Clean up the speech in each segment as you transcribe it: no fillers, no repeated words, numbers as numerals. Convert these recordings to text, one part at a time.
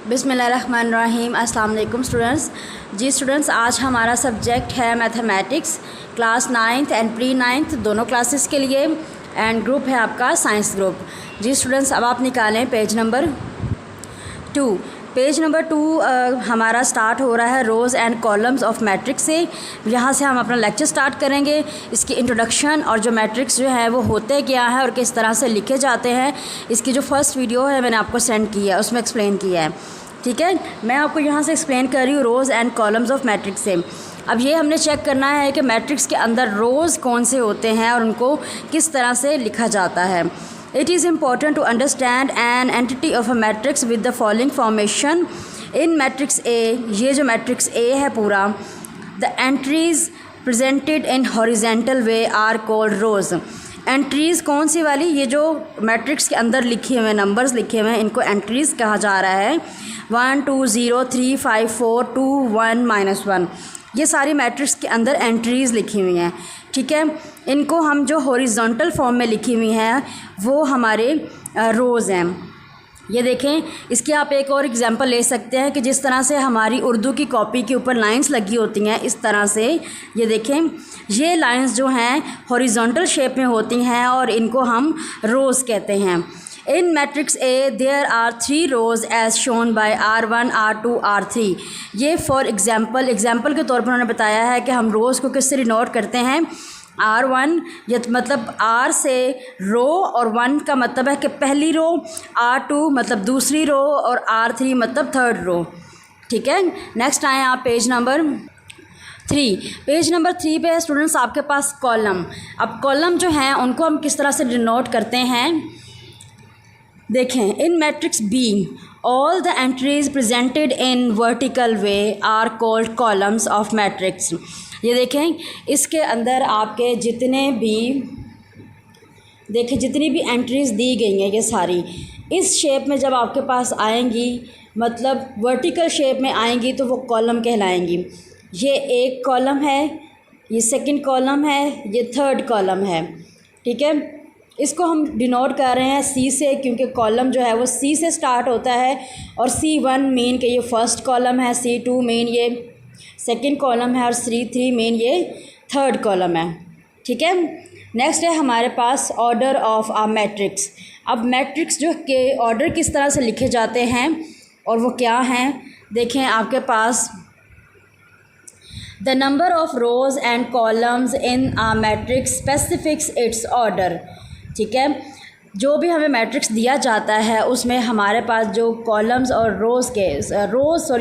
बिस्मिल्लाहिर्रहमानिर्रहीम। अस्सलाम वालेकुम स्टूडेंट्स। जी स्टूडेंट्स, आज हमारा सब्जेक्ट है mathematics, class 9th and pre 9th दोनों क्लासेस के लिए, एंड ग्रुप है आपका साइंस ग्रुप। जी स्टूडेंट्स, अब आप निकालें पेज नंबर 2। पेज नंबर 2 हमारा स्टार्ट हो रहा है रोज़ एंड कॉलम्स ऑफ मैट्रिक्स से। यहाँ से हम अपना लेक्चर स्टार्ट करेंगे। इसकी इंट्रोडक्शन और जो मैट्रिक्स जो है वो होते क्या है और किस तरह से लिखे जाते हैं, इसकी जो फर्स्ट वीडियो है मैंने आपको सेंड किया है, उसमें एक्सप्लेन किया है। ठीक है, मैं आपको यहाँ से एक्सप्लेन कर रही हूँ रोज़ एंड कॉलम्स ऑफ मैट्रिक्स से। अब ये हमने चेक करना है कि मैट्रिक्स के अंदर रोज़ कौन से होते हैं और उनको किस तरह से लिखा जाता है। It is important to understand an entity of a matrix with the following formation. In matrix A, ये जो matrix A है पूरा, the entries presented in horizontal way are called rows. Entries कौन सी वाली? ये जो मैट्रिक्स के अंदर लिखे हुए नंबर्स लिखे हुए हैं इनको एंट्रीज़ कहा जा रहा है। 1 2 0 3 5 4 2 1 -1, ये सारी मैट्रिक्स के अंदर एंट्रीज़ लिखी हुई हैं। ठीक है, इनको हम जो हॉरिजॉन्टल फॉर्म में लिखी हुई हैं वो हमारे रोज़ हैं। ये देखें, इसकी आप एक और एग्जांपल ले सकते हैं कि जिस तरह से हमारी उर्दू की कॉपी के ऊपर लाइंस लगी होती हैं, इस तरह से ये देखें, ये लाइंस जो हैं हॉरिजॉन्टल शेप में होती हैं और इनको हम रोज़ कहते हैं। In matrix A there are 3 rows as shown by R1 R2 R3। ये फॉर एग्जाम्पल के तौर पर उन्होंने बताया है कि हम रोज़ को किससे डिनोट करते हैं। R1 ये मतलब R से रो और 1 का मतलब है कि पहली रो, R2 मतलब दूसरी रो और R3 मतलब थर्ड रो। ठीक है, नेक्स्ट आए आप पेज नंबर 3। पेज नंबर 3 पे स्टूडेंट्स आपके पास कॉलम। अब कॉलम जो हैं उनको हम किस तरह से डिनोट करते हैं, देखें। In matrix B all the entries presented in vertical way are called columns of matrix. ये देखें, इसके अंदर आपके जितनी भी एंट्रीज़ दी गई हैं ये सारी इस शेप में जब आपके पास आएंगी, मतलब वर्टिकल शेप में आएंगी, तो वो कॉलम कहलाएंगी। ये एक कॉलम है, ये सेकंड कॉलम है, ये थर्ड कॉलम है। ठीक है, इसको हम डिनोट कर रहे हैं सी से, क्योंकि कॉलम जो है वो सी से स्टार्ट होता है और C1 मीन कि ये फर्स्ट कॉलम है, C2 मीन ये सेकंड कॉलम है और C3 मीन ये थर्ड कॉलम है। ठीक है, नेक्स्ट है हमारे पास ऑर्डर ऑफ आ मैट्रिक्स। अब मैट्रिक्स जो के ऑर्डर किस तरह से लिखे जाते हैं और वो क्या हैं, देखें। आपके पास the number of rows and columns in a matrix specifies its order. ठीक है, जो भी हमें मैट्रिक्स दिया जाता है उसमें हमारे पास जो कॉलम्स और रोज़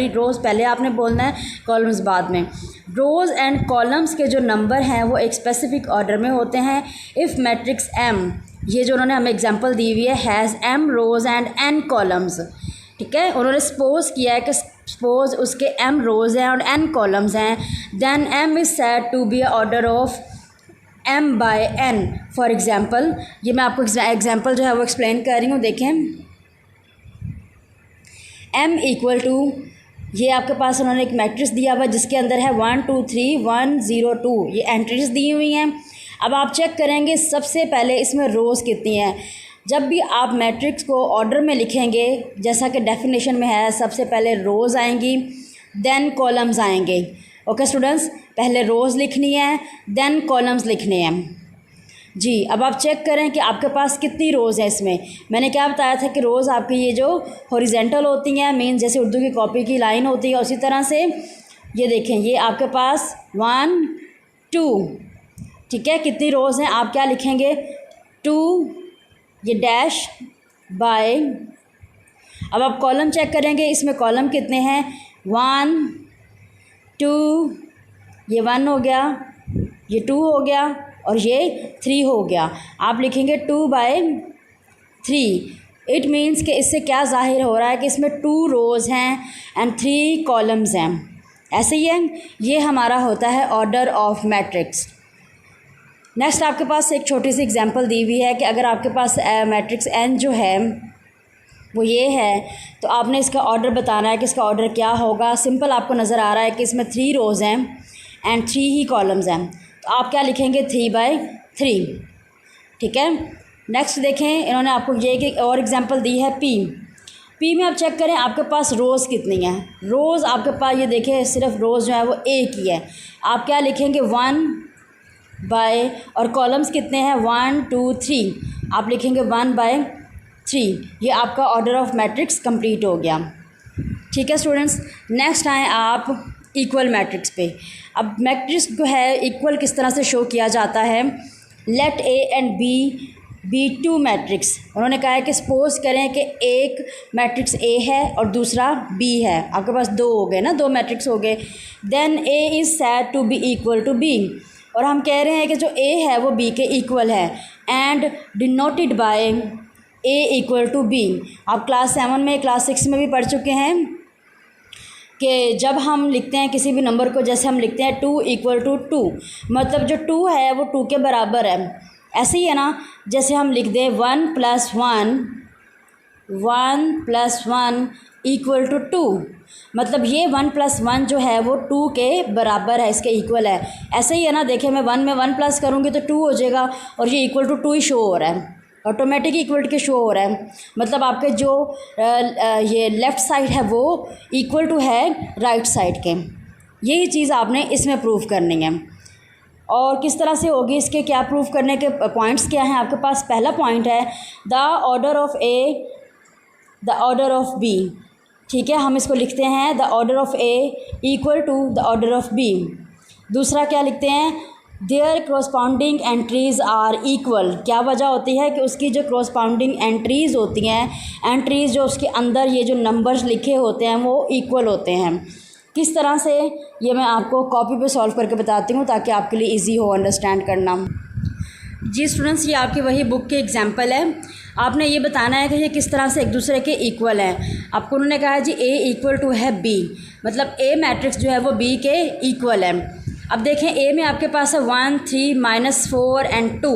रोज़ पहले आपने बोलना है, कॉलम्स बाद में। रोज़ एंड कॉलम्स के जो नंबर हैं वो एक स्पेसिफिक ऑर्डर में होते हैं। इफ़ मैट्रिक्स M, ये जो उन्होंने हमें एग्जांपल दी हुई है, has M rows and N columns. ठीक है, उन्होंने सपोज़ किया है कि सपोज़ उसके M रोज़ हैं और N कॉलम्स हैं, then M is said to be order of M by N। For example, ये मैं आपको एग्ज़ाम्पल जो है वो एक्सप्लेन कर रही हूँ। देखें, M इक्वल टू, ये आपके पास उन्होंने एक मैट्रिक्स दिया हुआ जिसके अंदर है 1 2 3 1 0 2, ये एंट्रीज दी हुई हैं। अब आप चेक करेंगे सबसे पहले इसमें रोज़ कितनी हैं। जब भी आप मैट्रिक्स को ऑर्डर में लिखेंगे, जैसा कि डेफिनेशन में है, सबसे पहले रोज़ आएंगी, देन कॉलम्स आएंगे। ओके स्टूडेंट्स, पहले रोज़ लिखनी है, देन कॉलम्स लिखने हैं। जी, अब आप चेक करें कि आपके पास कितनी रोज़ है। इसमें मैंने क्या बताया था कि रोज़ आपकी ये जो हॉरिजॉन्टल होती हैं, मीन जैसे उर्दू की कॉपी की लाइन होती है उसी तरह से। ये देखें, ये आपके पास 1 2, ठीक है, कितनी रोज़ हैं आप क्या लिखेंगे, 2, ये डैश बाय। अब आप कॉलम चेक करेंगे, इसमें कॉलम कितने हैं, 1 2, ये 1 हो गया, ये 2 हो गया और ये 3 हो गया। आप लिखेंगे 2/3। इट मीन्स कि इससे क्या ज़ाहिर हो रहा है कि इसमें 2 रोज़ हैं एंड 3 कॉलम्स हैं। ऐसे ही है, ये हमारा होता है ऑर्डर ऑफ मैट्रिक्स। नेक्स्ट आपके पास एक छोटी सी एग्जांपल दी हुई है कि अगर आपके पास मैट्रिक्स N जो है वो ये है, तो आपने इसका ऑर्डर बताना है कि इसका ऑर्डर क्या होगा। सिंपल आपको नज़र आ रहा है कि इसमें 3 रोज़ हैं एंड 3 ही कॉलम्स हैं, तो आप क्या लिखेंगे, 3/3। ठीक है, नेक्स्ट देखें, इन्होंने आपको ये एक और एग्जांपल दी है P। पी में आप चेक करें आपके पास रोज़ कितनी हैं। रोज़ आपके पास ये देखें सिर्फ रोज़ जो है वो एक ही है। आप क्या लिखेंगे 1 बाय, और कॉलम्स कितने हैं 1 2 3, आप लिखेंगे 1 बाय 3। ये आपका ऑर्डर ऑफ मैट्रिक्स कंप्लीट हो गया। ठीक है स्टूडेंट्स, नेक्स्ट आए आप इक्वल मैट्रिक्स पे। अब मैट्रिक्स जो है इक्वल किस तरह से शो किया जाता है। Let A and B be two matrix. उन्होंने कहा है कि सपोज करें कि एक मैट्रिक्स ए है और दूसरा बी है। आपके पास दो हो गए ना, दो मैट्रिक्स हो गए। Then A is said to be equal to B, और हम कह रहे हैं कि जो ए है वो बी के इक्वल है, and denoted by A equal to B. आप क्लास 7 में, क्लास 6 में भी पढ़ चुके हैं कि जब हम लिखते हैं किसी भी नंबर को, जैसे हम लिखते हैं 2 इक्वल टू 2, मतलब जो 2 है वो 2 के बराबर है। ऐसे ही है ना, जैसे हम लिख दें 1 + 1 इक्वल टू 2, मतलब ये 1 + 1 जो है वो 2 के बराबर है, इसके इक्वल है। ऐसे ही है ना, देखिए मैं 1 में 1 प्लस करूँगी तो 2 हो जाएगा, और ये इक्वल टू 2 ही शो हो रहा है, ऑटोमेटिक इक्वल के शो हो रहा है। मतलब आपके जो ये लेफ़्ट साइड है वो इक्वल टू है राइट साइड के। यही चीज़ आपने इसमें प्रूव करनी है। और किस तरह से होगी, इसके क्या प्रूव करने के पॉइंट्स क्या हैं आपके पास। पहला पॉइंट है the order of A the order of B. ठीक है, हम इसको लिखते हैं the order of A equal to the order of B. दूसरा क्या लिखते हैं, there corresponding entries are equal. क्या वजह होती है कि उसकी जो क्रॉसपाउंडिंग एंट्रीज़ होती हैं, एंट्रीज़ जो उसके अंदर ये जो नंबर्स लिखे होते हैं वो इक्वल होते हैं। किस तरह से, ये मैं आपको कॉपी पे सॉल्व करके बताती हूँ ताकि आपके लिए इजी हो अंडरस्टैंड करना। जी स्टूडेंट्स, ये आपकी वही बुक के एग्जांपल है। आपने ये बताना है कि ये किस तरह से एक दूसरे के इक्वल हैं। आपको उन्होंने कहा है जी ए इक्वल टू है बी, मतलब ए मैट्रिक्स जो है वो बी के इक्वल है। अब देखें ए में आपके पास है 1 3 -4 एंड 2,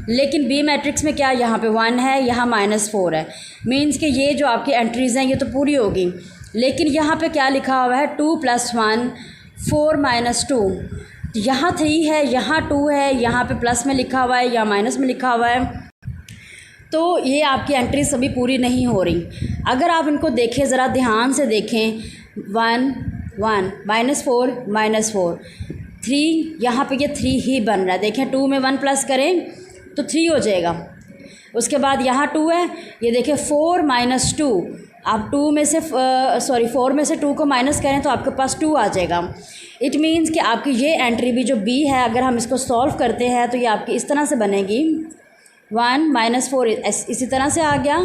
लेकिन बी मैट्रिक्स में क्या, यहाँ पे 1 है, यहाँ -4 है। मीन्स कि ये जो आपकी एंट्रीज़ हैं ये तो पूरी होगी, लेकिन यहाँ पे क्या लिखा हुआ है 2 + 1 4 - 2। यहाँ 3 है, यहाँ 2 है, यहाँ पे प्लस में लिखा हुआ है या माइनस में लिखा हुआ है, तो ये आपकी एंट्री सभी पूरी नहीं हो रही। अगर आप इनको देखें, ज़रा ध्यान से देखें, 1 1 -4 -4 3, यहाँ पे ये 3 ही बन रहा है। देखें 2 में 1 प्लस करें तो 3 हो जाएगा। उसके बाद यहाँ 2 है, ये देखें 4 - 2, आप 4 में से 2 को माइनस करें तो आपके पास 2 आ जाएगा। इट मीन्स कि आपकी ये एंट्री भी जो बी है, अगर हम इसको सॉल्व करते हैं तो ये आपकी इस तरह से बनेगी 1 -4 इसी तरह से आ गया।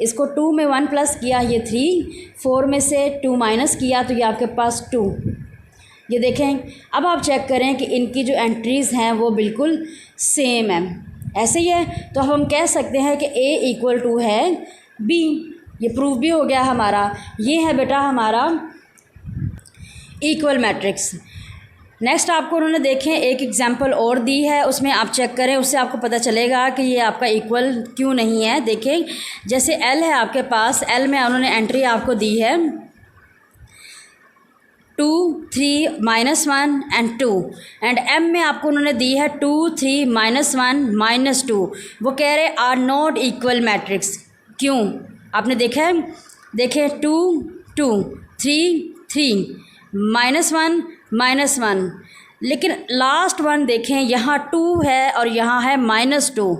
इसको 2 में 1 प्लस किया, ये 3, 4 में से 2 माइनस किया तो ये आपके पास 2। ये देखें, अब आप चेक करें कि इनकी जो एंट्रीज़ हैं वो बिल्कुल सेम है। ऐसे ही है तो हम कह सकते हैं कि ए इक्वल टू है बी। ये प्रूफ भी हो गया हमारा। ये है बेटा हमारा इक्वल मैट्रिक्स। नेक्स्ट आपको उन्होंने देखें एक एग्जांपल और दी है, उसमें आप चेक करें, उससे आपको पता चलेगा कि ये आपका इक्वल क्यों नहीं है। देखें, जैसे एल है आपके पास, एल में उन्होंने एंट्री आपको दी है 2 3 -1 एंड 2, एंड एम में आपको उन्होंने दी है 2 3 -1 -2। वो कह रहे आर नॉट इक्वल मैट्रिक्स। क्यों, आपने देखा है, देखें 2 2 3 3 -1 -1, लेकिन लास्ट वन देखें, यहाँ 2 है और यहाँ है -2।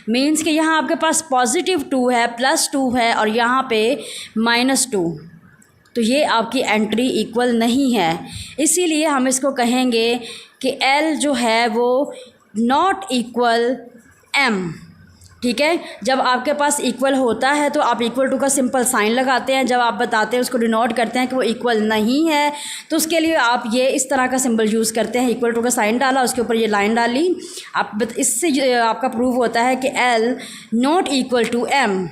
मीन्स कि यहाँ आपके पास पॉजिटिव 2 है, +2 है, और यहाँ पे -2। तो ये आपकी एंट्री इक्वल नहीं है। इसीलिए हम इसको कहेंगे कि L जो है वो नॉट इक्वल M। ठीक है, जब आपके पास इक्वल होता है तो आप इक्वल टू का सिंपल साइन लगाते हैं। जब आप बताते हैं, उसको डिनोट करते हैं कि वो इक्वल नहीं है, तो उसके लिए आप ये इस तरह का सिंबल यूज़ करते हैं। इक्वल टू का साइन डाला, उसके ऊपर ये लाइन डाली, आप इससे आपका प्रूव होता है कि L not equal to M।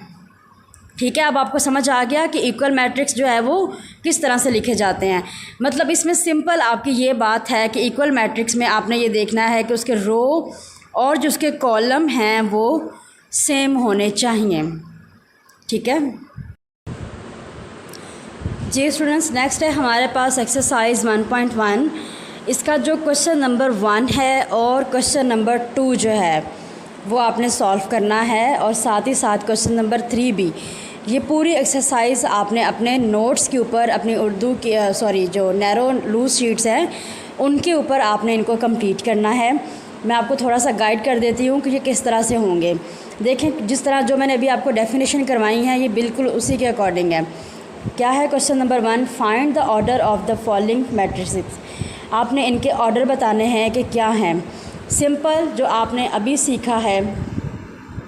ठीक है, अब आपको समझ आ गया कि इक्वल मैट्रिक्स जो है वो किस तरह से लिखे जाते हैं। मतलब इसमें सिंपल आपकी ये बात है कि इक्वल मैट्रिक्स में आपने ये देखना है कि उसके रो और जो उसके कॉलम हैं वो सेम होने चाहिए। ठीक है जी स्टूडेंट्स, नेक्स्ट है हमारे पास एक्सरसाइज 1.1। इसका जो क्वेश्चन नंबर 1 है और क्वेश्चन नंबर 2 जो है वो आपने सॉल्व करना है, और साथ ही साथ क्वेश्चन नंबर 3 भी। ये पूरी एक्सरसाइज आपने अपने नोट्स के ऊपर, अपनी उर्दू की जो नैरो लूज शीट्स हैं उनके ऊपर आपने इनको कंप्लीट करना है। मैं आपको थोड़ा सा गाइड कर देती हूँ कि ये किस तरह से होंगे। देखें, जिस तरह जो मैंने अभी आपको डेफिनेशन करवाई है ये बिल्कुल उसी के अकॉर्डिंग है। क्या है question number 1, find the order of the following matrices. आपने इनके ऑर्डर बताने हैं कि क्या हैं। सिंपल जो आपने अभी सीखा है,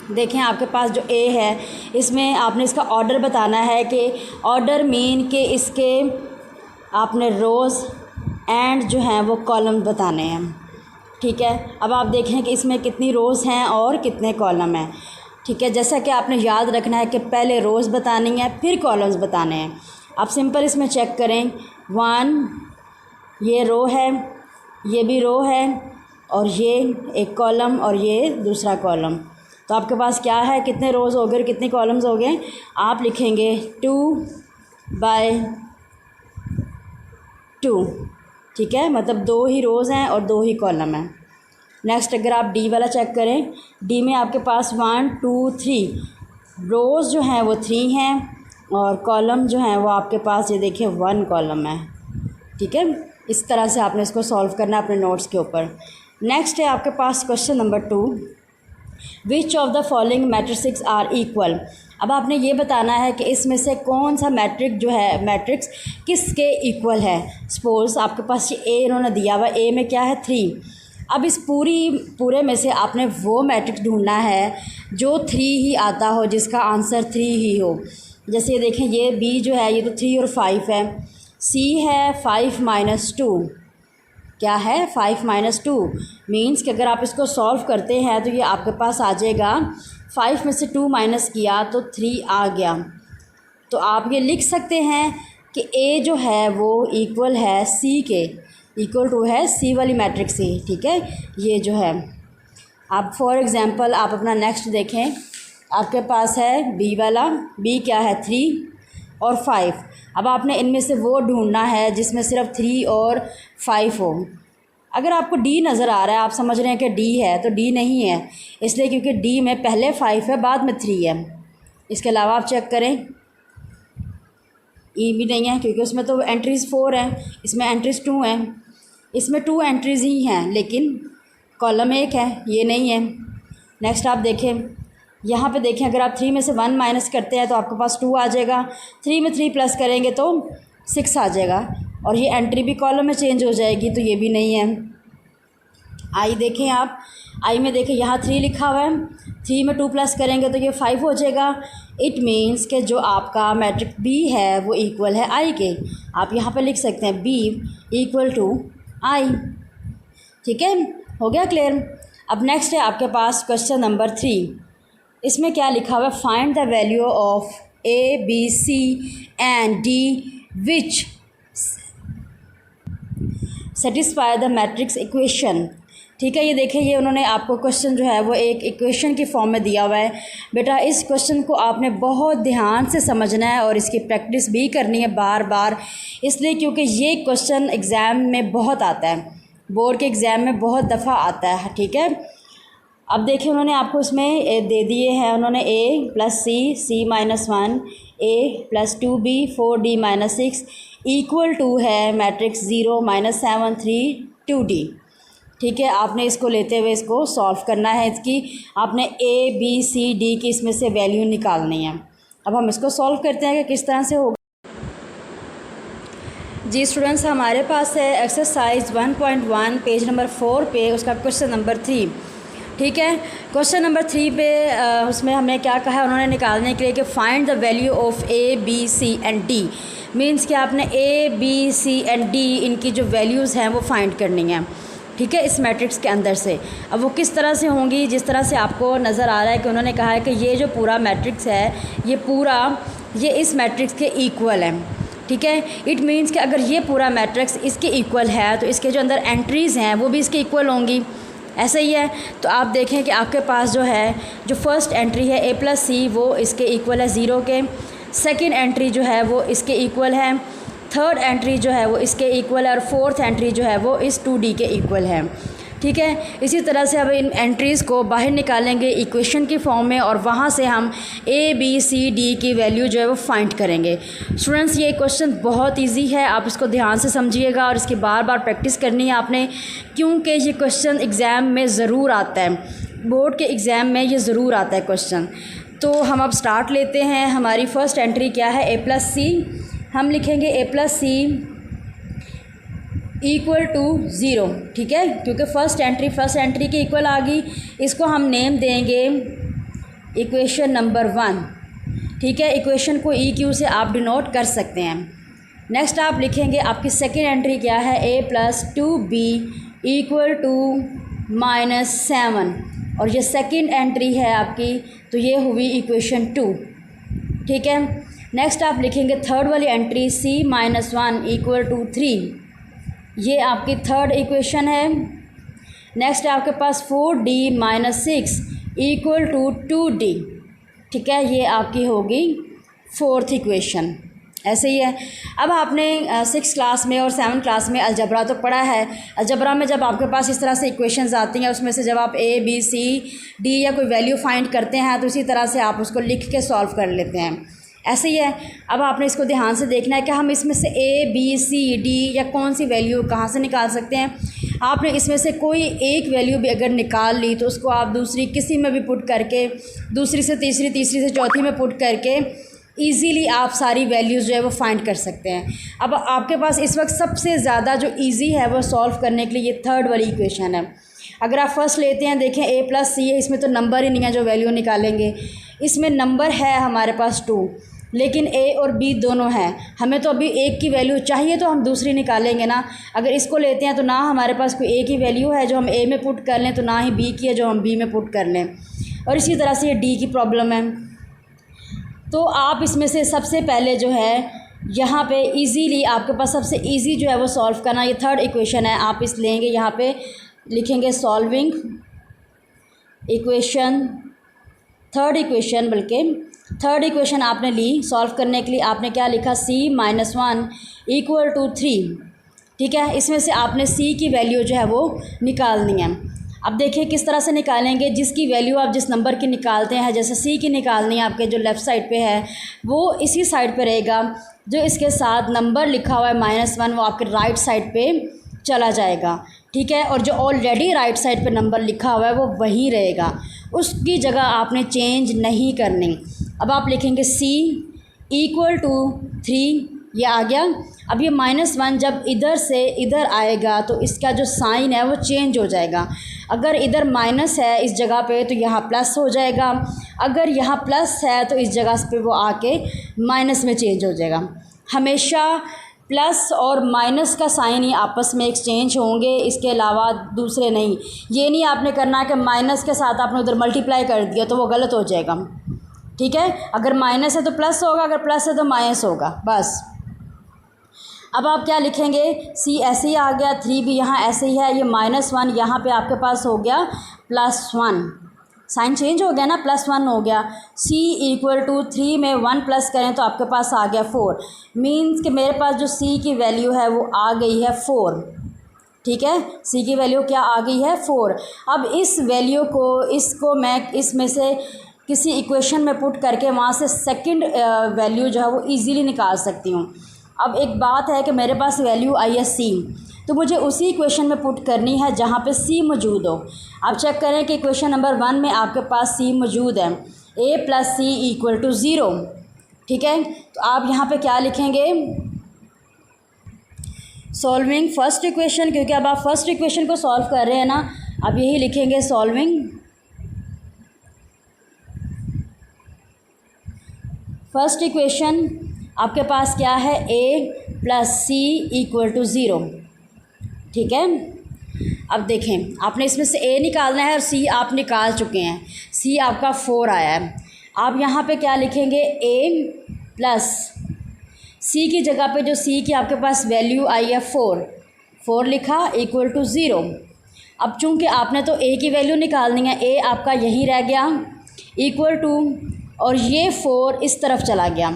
देखें आपके पास जो ए है इसमें आपने इसका ऑर्डर बताना है कि ऑर्डर मीन के इसके आपने रोज़ एंड जो हैं वो कॉलम बताने हैं। ठीक है, अब आप देखें कि इसमें कितनी रोज़ हैं और कितने कॉलम हैं। ठीक है, जैसा कि आपने याद रखना है कि पहले रोज़ बतानी है फिर कॉलम्स बताने हैं। आप सिंपल इसमें चेक करें, 1 ये रो है, ये भी रो है, और ये एक कॉलम और ये दूसरा कॉलम। तो आपके पास क्या है, कितने रोज़ हो गए, कितने कॉलम्स हो गए। आप लिखेंगे 2/2। ठीक है, मतलब 2 ही रोज़ हैं और 2 ही कॉलम हैं। नेक्स्ट अगर आप डी वाला चेक करें, डी में आपके पास 1 2 3 रोज़ जो हैं वो 3 हैं और कॉलम जो हैं वो आपके पास ये देखिए 1 कॉलम है। ठीक है, इस तरह से आपने इसको सॉल्व करना है अपने नोट्स के ऊपर। नेक्स्ट है आपके पास question number 2, which of the following matrix are equal. अब आपने ये बताना है कि इसमें से कौन सा मैट्रिक्स किसके इक्वल है। सपोज़ आपके पास ये ए इन्होंने दिया हुआ, ए में क्या है 3। अब इस पूरे में से आपने वो मैट्रिक्स ढूंढना है जो 3 ही आता हो, जिसका आंसर 3 ही हो। जैसे ये देखें, ये बी जो है ये तो 3 और 5 है, सी है 5 - 2। क्या है 5 - 2 मीन्स कि अगर आप इसको सॉल्व करते हैं तो ये आपके पास आ जाएगा 5 में से 2 माइनस किया तो 3 आ गया। तो आप ये लिख सकते हैं कि ए जो है वो इक्वल है सी के, इक्वल टू है सी वाली मैट्रिक्स से। ठीक है, ये जो है आप फॉर एग्ज़ाम्पल आप अपना नेक्स्ट देखें, आपके पास है बी वाला, बी क्या है 3 और 5। अब आपने इनमें से वो ढूंढना है जिसमें सिर्फ 3 और 5 हो। अगर आपको डी नज़र आ रहा है, आप समझ रहे हैं कि डी है, तो डी नहीं है, इसलिए क्योंकि डी में पहले 5 है बाद में 3 है। इसके अलावा आप चेक करें, ई भी नहीं है क्योंकि उसमें तो एंट्रीज़ 4 हैं, इसमें एंट्रीज़ 2 हैं। इसमें 2 एंट्रीज़ ही हैं लेकिन कॉलम 1 है, ये नहीं है। नेक्स्ट आप देखें, यहाँ पे देखें, अगर आप 3 में से 1 माइनस करते हैं तो आपके पास 2 आ जाएगा, 3 में 3 प्लस करेंगे तो 6 आ जाएगा, और ये एंट्री भी कॉलम में चेंज हो जाएगी, तो ये भी नहीं है। आई देखें आप, आई में देखें यहाँ 3 लिखा हुआ है, 3 में 2 प्लस करेंगे तो ये 5 हो जाएगा। इट मीन्स कि जो आपका मैट्रिक्स बी है वो इक्वल है आई के। आप यहाँ पे लिख सकते हैं बी इक्वल टू आई। ठीक है, हो गया क्लियर। अब नेक्स्ट है आपके पास क्वेश्चन नंबर 3। इसमें क्या लिखा हुआ है, find the value of A B C and D which satisfy the matrix equation. ठीक है, ये देखें, ये उन्होंने आपको क्वेश्चन जो है वो एक इक्वेशन की फॉर्म में दिया हुआ है। बेटा इस क्वेश्चन को आपने बहुत ध्यान से समझना है और इसकी प्रैक्टिस भी करनी है बार बार, इसलिए क्योंकि ये क्वेश्चन एग्ज़ाम में बहुत आता है, बोर्ड के एग्ज़ाम में बहुत दफ़ा आता है। ठीक है, अब देखिए उन्होंने आपको इसमें दे दिए हैं, उन्होंने a + c c - 1 a + 2b 4d - 6 equal to है मैट्रिक्स 0 - 7 3 2d। ठीक है, आपने इसको लेते हुए इसको सॉल्व करना है, इसकी आपने a b c d की इसमें से वैल्यू निकालनी है। अब हम इसको सॉल्व करते हैं कि किस तरह से होगा। जी स्टूडेंट्स, हमारे पास है एक्सरसाइज 1.1 पेज नंबर 4 पे उसका क्वेश्चन नंबर 3। ठीक है, क्वेश्चन नंबर 3 पे उसमें हमें क्या कहा है उन्होंने निकालने के लिए कि find the value of A B C and D. Means कि आपने A B C and D इनकी जो वैल्यूज़ हैं वो फाइंड करनी है। ठीक है, इस मैट्रिक्स के अंदर से। अब वो किस तरह से होंगी, जिस तरह से आपको नज़र आ रहा है कि उन्होंने कहा है कि ये जो पूरा मैट्रिक्स है ये पूरा ये इस मैट्रिक्स के इक्वल है। ठीक है, इट मीन्स कि अगर ये पूरा मैट्रिक्स इसके इक्वल है तो इसके जो अंदर एंट्रीज़ हैं वो भी इसके इक्वल होंगी। ऐसा ही है, तो आप देखें कि आपके पास जो है जो फर्स्ट एंट्री है a + c वो इसके इक्वल है 0 के, सेकंड एंट्री जो है वो इसके इक्वल है, थर्ड एंट्री जो है वो इसके इक्वल है, और फोर्थ एंट्री जो है वो इस 2d के इक्वल है। ठीक है। इसी तरह से अब इन एंट्रीज़ को बाहर निकालेंगे इक्वेशन की फॉर्म में और वहाँ से हम ए बी सी डी की वैल्यू जो है वो फाइंड करेंगे। स्टूडेंट्स ये क्वेश्चन बहुत इजी है, आप इसको ध्यान से समझिएगा और इसकी बार बार प्रैक्टिस करनी है आपने, क्योंकि ये क्वेश्चन एग्ज़ाम में ज़रूर आता है, बोर्ड के एग्ज़ाम में ये ज़रूर आता है क्वेश्चन। तो हम अब स्टार्ट लेते हैं। हमारी फ़र्स्ट एंट्री क्या है, ए प्लस सी। हम लिखेंगे A plus C equal to zero, ठीक है, क्योंकि फर्स्ट एंट्री के इक्वल आ गई। इसको हम नेम देंगे इक्वेशन नंबर 1, ठीक है। इक्वेशन को ई क्यू से आप डिनोट कर सकते हैं। नेक्स्ट आप लिखेंगे आपकी सेकेंड एंट्री क्या है, ए प्लस 2b इक्वल टू -7, और ये सेकेंड एंट्री है आपकी, तो ये हुई इक्वेशन 2, ठीक है। नेक्स्ट आप लिखेंगे थर्ड वाली एंट्री c-1 इक्वल टू 3, ये आपकी थर्ड इक्वेशन है। नेक्स्ट आपके पास 4d - 6 इक्वल टू 2d, ठीक है, ये आपकी होगी फोर्थ इक्वेशन। ऐसे ही है। अब आपने 6 क्लास में और 7 क्लास में अलजबरा तो पढ़ा है। अलजबरा में जब आपके पास इस तरह से इक्वेशंस आती हैं, उसमें से जब आप ए बी सी डी या कोई वैल्यू फाइंड करते हैं तो इसी तरह से आप उसको लिख के सॉल्व कर लेते हैं। ऐसे ही है। अब आपने इसको ध्यान से देखना है कि हम इसमें से ए बी सी डी या कौन सी वैल्यू कहाँ से निकाल सकते हैं। आपने इसमें से कोई एक वैल्यू भी अगर निकाल ली तो उसको आप दूसरी किसी में भी पुट करके, दूसरी से तीसरी, तीसरी से चौथी में पुट करके ईज़िली आप सारी वैल्यूज़ जो है वो फाइंड कर सकते हैं। अब आपके पास इस वक्त सबसे ज़्यादा जो ईजी है वो सॉल्व करने के लिए ये थर्ड वाली इक्वेशन है। अगर आप फर्स्ट लेते हैं, देखें ए प्लस सी है, इसमें तो नंबर ही नहीं है जो वैल्यू निकालेंगे। इसमें नंबर है हमारे पास 2, लेकिन ए और बी दोनों हैं। हमें तो अभी एक की वैल्यू चाहिए तो हम दूसरी निकालेंगे ना। अगर इसको लेते हैं तो ना हमारे पास कोई ए की वैल्यू है जो हम ए में पुट कर लें, तो ना ही बी की है जो हम बी में पुट कर लें। और इसी तरह से ये डी की प्रॉब्लम है। तो आप इसमें से सबसे पहले जो है यहाँ पे इजीली आपके पास सबसे इजी जो है वो सॉल्व करना, ये थर्ड इक्वेशन है। आप इस लेंगे, यहाँ पे लिखेंगे सॉल्विंग इक्वेशन, थर्ड इक्वेशन आपने ली। सॉल्व करने के लिए आपने क्या लिखा, c-1 इक्वल टू 3, ठीक है। इसमें से आपने c की वैल्यू जो है वो निकालनी है। अब देखिए किस तरह से निकालेंगे। जिसकी वैल्यू आप जिस नंबर की निकालते हैं, जैसे सी की निकालनी है आपके जो लेफ़्ट साइड पे है वो इसी साइड पे रहेगा, जो इसके साथ नंबर लिखा हुआ है -1 वो आपके राइट साइड पे चला जाएगा, ठीक है। और जो ऑलरेडी राइट साइड पे नंबर लिखा हुआ है वो वहीं रहेगा, उसकी जगह आपने चेंज नहीं करनी। अब आप लिखेंगे c इक्वल टू 3, ये आ गया। अब ये -1 जब इधर से इधर आएगा तो इसका जो साइन है वो चेंज हो जाएगा। अगर इधर माइनस है इस जगह पे तो यहाँ प्लस हो जाएगा, अगर यहाँ प्लस है तो इस जगह पे वो आके माइनस में चेंज हो जाएगा। हमेशा प्लस और माइनस का साइन ही आपस में एक्सचेंज होंगे, इसके अलावा दूसरे नहीं। ये नहीं आपने करना कि माइनस के साथ आपने उधर मल्टीप्लाई कर दिया तो वो गलत हो जाएगा, ठीक है। अगर माइनस है तो प्लस होगा, अगर प्लस है तो माइनस होगा, बस। अब आप क्या लिखेंगे, c ऐसे ही आ गया, 3 भी यहाँ ऐसे ही है, ये -1 यहाँ पे आपके पास हो गया +1, साइन चेंज हो गया ना, +1 हो गया। c इक्वल टू 3 में 1 प्लस करें तो आपके पास आ गया 4, मीन्स कि मेरे पास जो c की वैल्यू है वो आ गई है 4, ठीक है। c की वैल्यू क्या आ गई है, 4। अब इस वैल्यू को, इसको मैं इसमें से किसी इक्वेशन में पुट करके वहाँ से सेकंड वैल्यू जो है वो इजीली निकाल सकती हूँ। अब एक बात है कि मेरे पास वैल्यू आई है c, तो मुझे उसी इक्वेशन में पुट करनी है जहाँ पे c मौजूद हो। आप चेक करें कि इक्वेशन नंबर 1 में आपके पास c मौजूद है, a plus C equal to 0, ठीक है। तो आप यहाँ पे क्या लिखेंगे, सॉल्विंग फर्स्ट इक्वेशन, क्योंकि अब आप फर्स्ट इक्वेशन को सॉल्व कर रहे हैं ना, अब यही लिखेंगे सॉल्विंग फर्स्ट इक्वेशन। आपके पास क्या है, a plus C equal to 0, ठीक है। अब देखें, आपने इसमें से a निकालना है और c आप निकाल चुके हैं, c आपका 4 आया है। आप यहाँ पे क्या लिखेंगे, a प्लस c की जगह पे जो c की आपके पास वैल्यू आई है 4 लिखा इक्वल टू 0। अब चूँकि आपने तो a की वैल्यू निकालनी है, a आपका यहीं रह गया इक्वल टू, और ये 4 इस तरफ चला गया,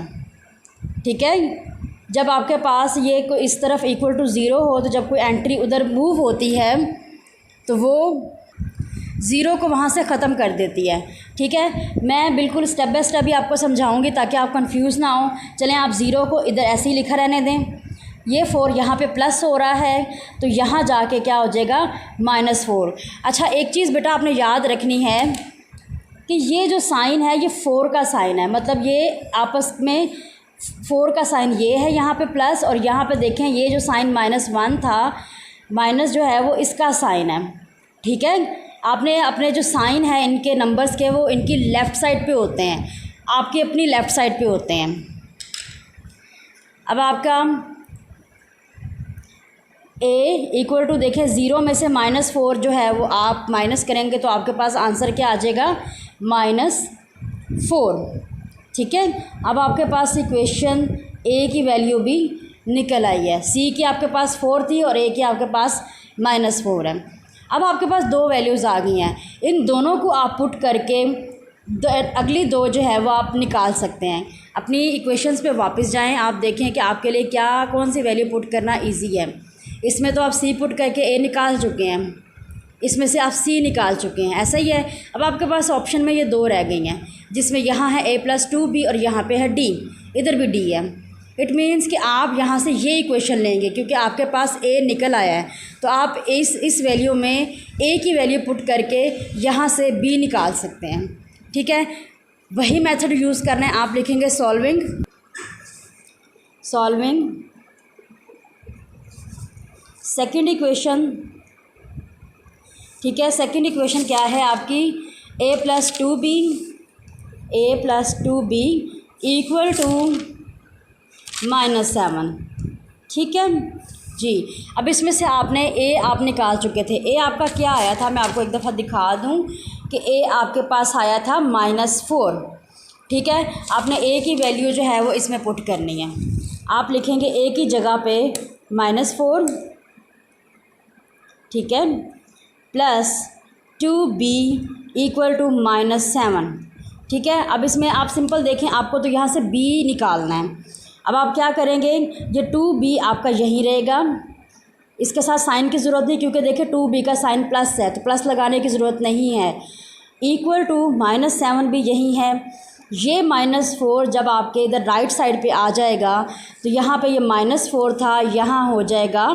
ठीक है। जब आपके पास ये इस तरफ इक्वल टू 0 हो तो जब कोई एंट्री उधर मूव होती है तो वो ज़ीरो को वहाँ से ख़त्म कर देती है। ठीक है, मैं बिल्कुल स्टेप बाय स्टेप ही आपको समझाऊंगी ताकि आप कंफ्यूज ना हो। चलें, आप ज़ीरो को इधर ऐसे ही लिखा रहने दें। ये 4 यहाँ पे प्लस हो रहा है तो यहाँ जाके क्या हो जाएगा, -4। अच्छा, एक चीज़ बेटा आपने याद रखनी है कि ये जो साइन है ये 4 का साइन है, मतलब ये आपस में 4 का साइन ये है यहाँ पे प्लस, और यहाँ पे देखें ये जो साइन -1 था, माइनस जो है वो इसका साइन है। ठीक है, आपने अपने जो साइन है इनके नंबर्स के वो इनकी लेफ़्ट साइड पे होते हैं, आपकी अपनी लेफ़्ट साइड पे होते हैं। अब आपका a = देखें 0 में से -4 जो है वो आप माइनस करेंगे तो आपके पास आंसर क्या आ जाएगा, -4। ठीक है, अब आपके पास इक्वेशन a की वैल्यू भी निकल आई है। c की आपके पास 4 थी और a की आपके पास -4 है। अब आपके पास दो वैल्यूज़ आ गई हैं, इन दोनों को आप पुट करके अगली दो जो है वो आप निकाल सकते हैं। अपनी इक्वेशंस पे वापस जाएं, आप देखें कि आपके लिए क्या कौन सी वैल्यू पुट करना इजी है। इसमें तो आप c पुट करके a निकाल चुके हैं, इसमें से आप c निकाल चुके हैं, ऐसा ही है। अब आपके पास ऑप्शन में ये दो रह गई हैं, जिसमें यहाँ है a+2b और यहाँ पे है d, इधर भी d है। इट मीन्स कि आप यहाँ से ये इक्वेशन लेंगे, क्योंकि आपके पास a निकल आया है तो आप इस वैल्यू में a की वैल्यू पुट करके यहाँ से b निकाल सकते हैं। ठीक है, वही मेथड यूज़ करना है। आप लिखेंगे सॉल्विंग सेकंड इक्वेशन। ठीक है, सेकंड इक्वेशन क्या है आपकी, a+2b = -7। ठीक है जी। अब इसमें से आपने a आप निकाल चुके थे, a आपका क्या आया था, मैं आपको एक दफ़ा दिखा दूं कि a आपके पास आया था -4। ठीक है, आपने a की वैल्यू जो है वो इसमें पुट करनी है। आप लिखेंगे a की जगह पे -4, ठीक है, +2b = -7। ठीक है, अब इसमें आप सिंपल देखें, आपको तो यहाँ से b निकालना है। अब आप क्या करेंगे, ये 2b आपका यहीं रहेगा, इसके साथ साइन की ज़रूरत नहीं, क्योंकि देखिए 2b का साइन प्लस है तो प्लस लगाने की ज़रूरत नहीं है। = -7 भी यही है। ये -4 जब आपके इधर राइट साइड पे आ जाएगा तो यहाँ पे ये -4 था, यहाँ हो जाएगा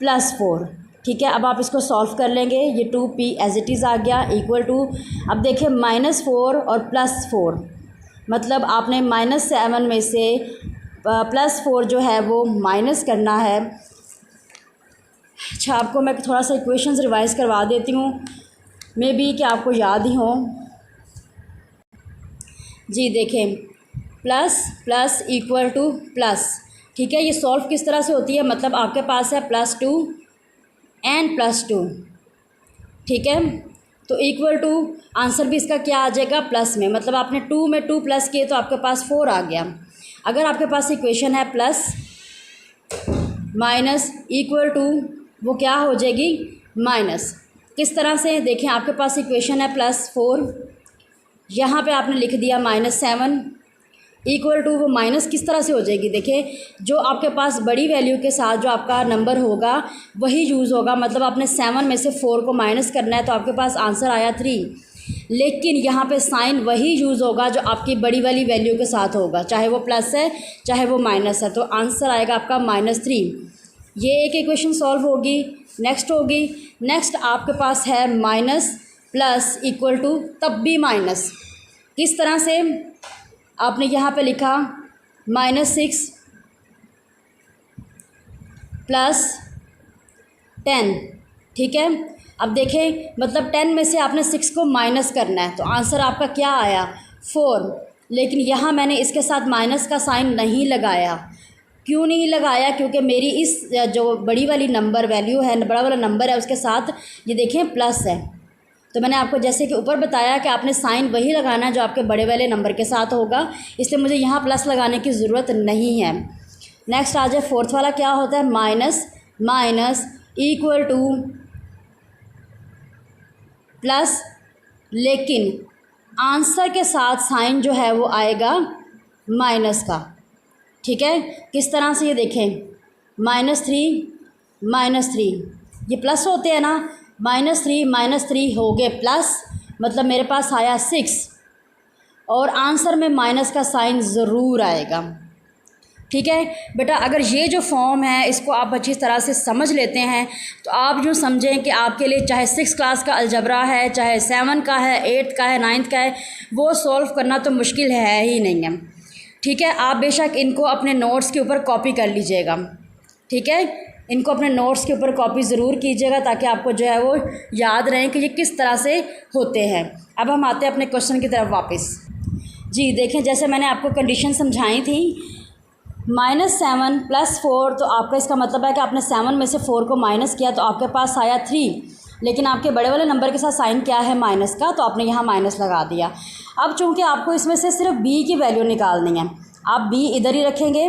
+4। ठीक है, अब आप इसको सॉल्व कर लेंगे, ये 2p एज इट इज़ आ गया = अब देखिए -4 और +4, मतलब आपने -7 में से +4 जो है वो माइनस करना है। अच्छा, आपको मैं थोड़ा सा इक्वेशंस रिवाइज करवा देती हूँ, मे बी कि आपको याद ही हो। जी देखें, प्लस = ठीक है, ये सॉल्व किस तरह से होती है, मतलब आपके पास है +2 एंड +2। ठीक है, तो = आंसर भी इसका क्या आ जाएगा, प्लस में, मतलब आपने 2 में 2 प्लस किए तो आपके पास 4 आ गया। अगर आपके पास इक्वेशन है प्लस माइनस = वो क्या हो जाएगी, माइनस। किस तरह से देखें, आपके पास इक्वेशन है +4, यहाँ पे आपने लिख दिया -7 = वो माइनस किस तरह से हो जाएगी, देखिए जो आपके पास बड़ी वैल्यू के साथ जो आपका नंबर होगा वही यूज़ होगा, मतलब आपने 7 में से 4 को माइनस करना है तो आपके पास आंसर आया 3, लेकिन यहाँ पे साइन वही यूज़ होगा जो आपकी बड़ी वाली वैल्यू के साथ होगा, चाहे वो प्लस है चाहे वो माइनस है, तो आंसर आएगा आपका -3। ये एक इक्वेशन सॉल्व होगी। नेक्स्ट आपके पास है माइनस प्लस = तब भी माइनस। किस तरह से, आपने यहाँ पे लिखा -6 + 10। ठीक है, अब देखें, मतलब 10 में से आपने 6 को माइनस करना है तो आंसर आपका क्या आया, 4। लेकिन यहाँ मैंने इसके साथ माइनस का साइन नहीं लगाया। क्यों नहीं लगाया, क्योंकि मेरी इस जो बड़ी वाली नंबर वैल्यू है, बड़ा वाला नंबर है, उसके साथ ये देखें प्लस है, तो मैंने आपको जैसे कि ऊपर बताया कि आपने साइन वही लगाना है जो आपके बड़े वाले नंबर के साथ होगा, इसलिए मुझे यहाँ प्लस लगाने की ज़रूरत नहीं है। नेक्स्ट आ जाए, फोर्थ वाला क्या होता है, माइनस = प्लस, लेकिन आंसर के साथ साइन जो है वो आएगा माइनस का। ठीक है, किस तरह से, ये देखें -3 ये प्लस होते हैं ना, -3 हो गए प्लस, मतलब मेरे पास आया 6 और आंसर में माइनस का साइन ज़रूर आएगा। ठीक है बेटा, अगर ये जो फॉर्म है इसको आप अच्छी तरह से समझ लेते हैं तो आप यूँ समझें कि आपके लिए चाहे 6 क्लास का अलजबरा है, चाहे 7 का है, 8 का है, 9th का है, वो सॉल्व करना तो मुश्किल है ही नहीं है। ठीक है, आप बेशक इनको अपने नोट्स के ऊपर कॉपी कर लीजिएगा। ठीक है, इनको अपने नोट्स के ऊपर कॉपी ज़रूर कीजिएगा ताकि आपको जो है वो याद रहें कि ये किस तरह से होते हैं। अब हम आते हैं अपने क्वेश्चन की तरफ वापस। जी देखें, जैसे मैंने आपको कंडीशन समझाई थी, -7 + 4, तो आपका इसका मतलब है कि आपने 7 में से 4 को माइनस किया तो आपके पास आया 3, लेकिन आपके बड़े वाले नंबर के साथ साइन क्या है माइनस का, तो आपने यहाँ माइनस लगा दिया। अब चूँकि आपको इसमें से सिर्फ b की वैल्यू निकालनी है, आप b इधर ही रखेंगे।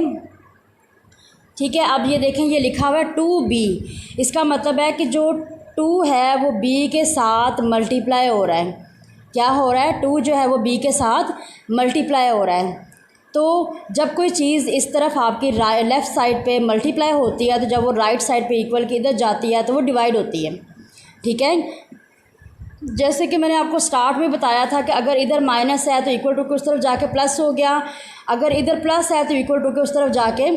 ठीक है, अब ये देखें, ये लिखा हुआ है 2b, इसका मतलब है कि जो 2 है वो b के साथ मल्टीप्लाई हो रहा है। क्या हो रहा है? 2 जो है वो b के साथ मल्टीप्लाई हो रहा है। तो जब कोई चीज़ इस तरफ आपकी लेफ़्ट साइड पे मल्टीप्लाई होती है, तो जब वो राइट साइड पे इक्वल के इधर जाती है तो वो डिवाइड होती है। ठीक है, जैसे कि मैंने आपको स्टार्ट में बताया था कि अगर इधर माइनस है तो इक्वल टू के उस तरफ जाके प्लस हो गया, अगर इधर प्लस है तो इक्वल टू के उस तरफ जाके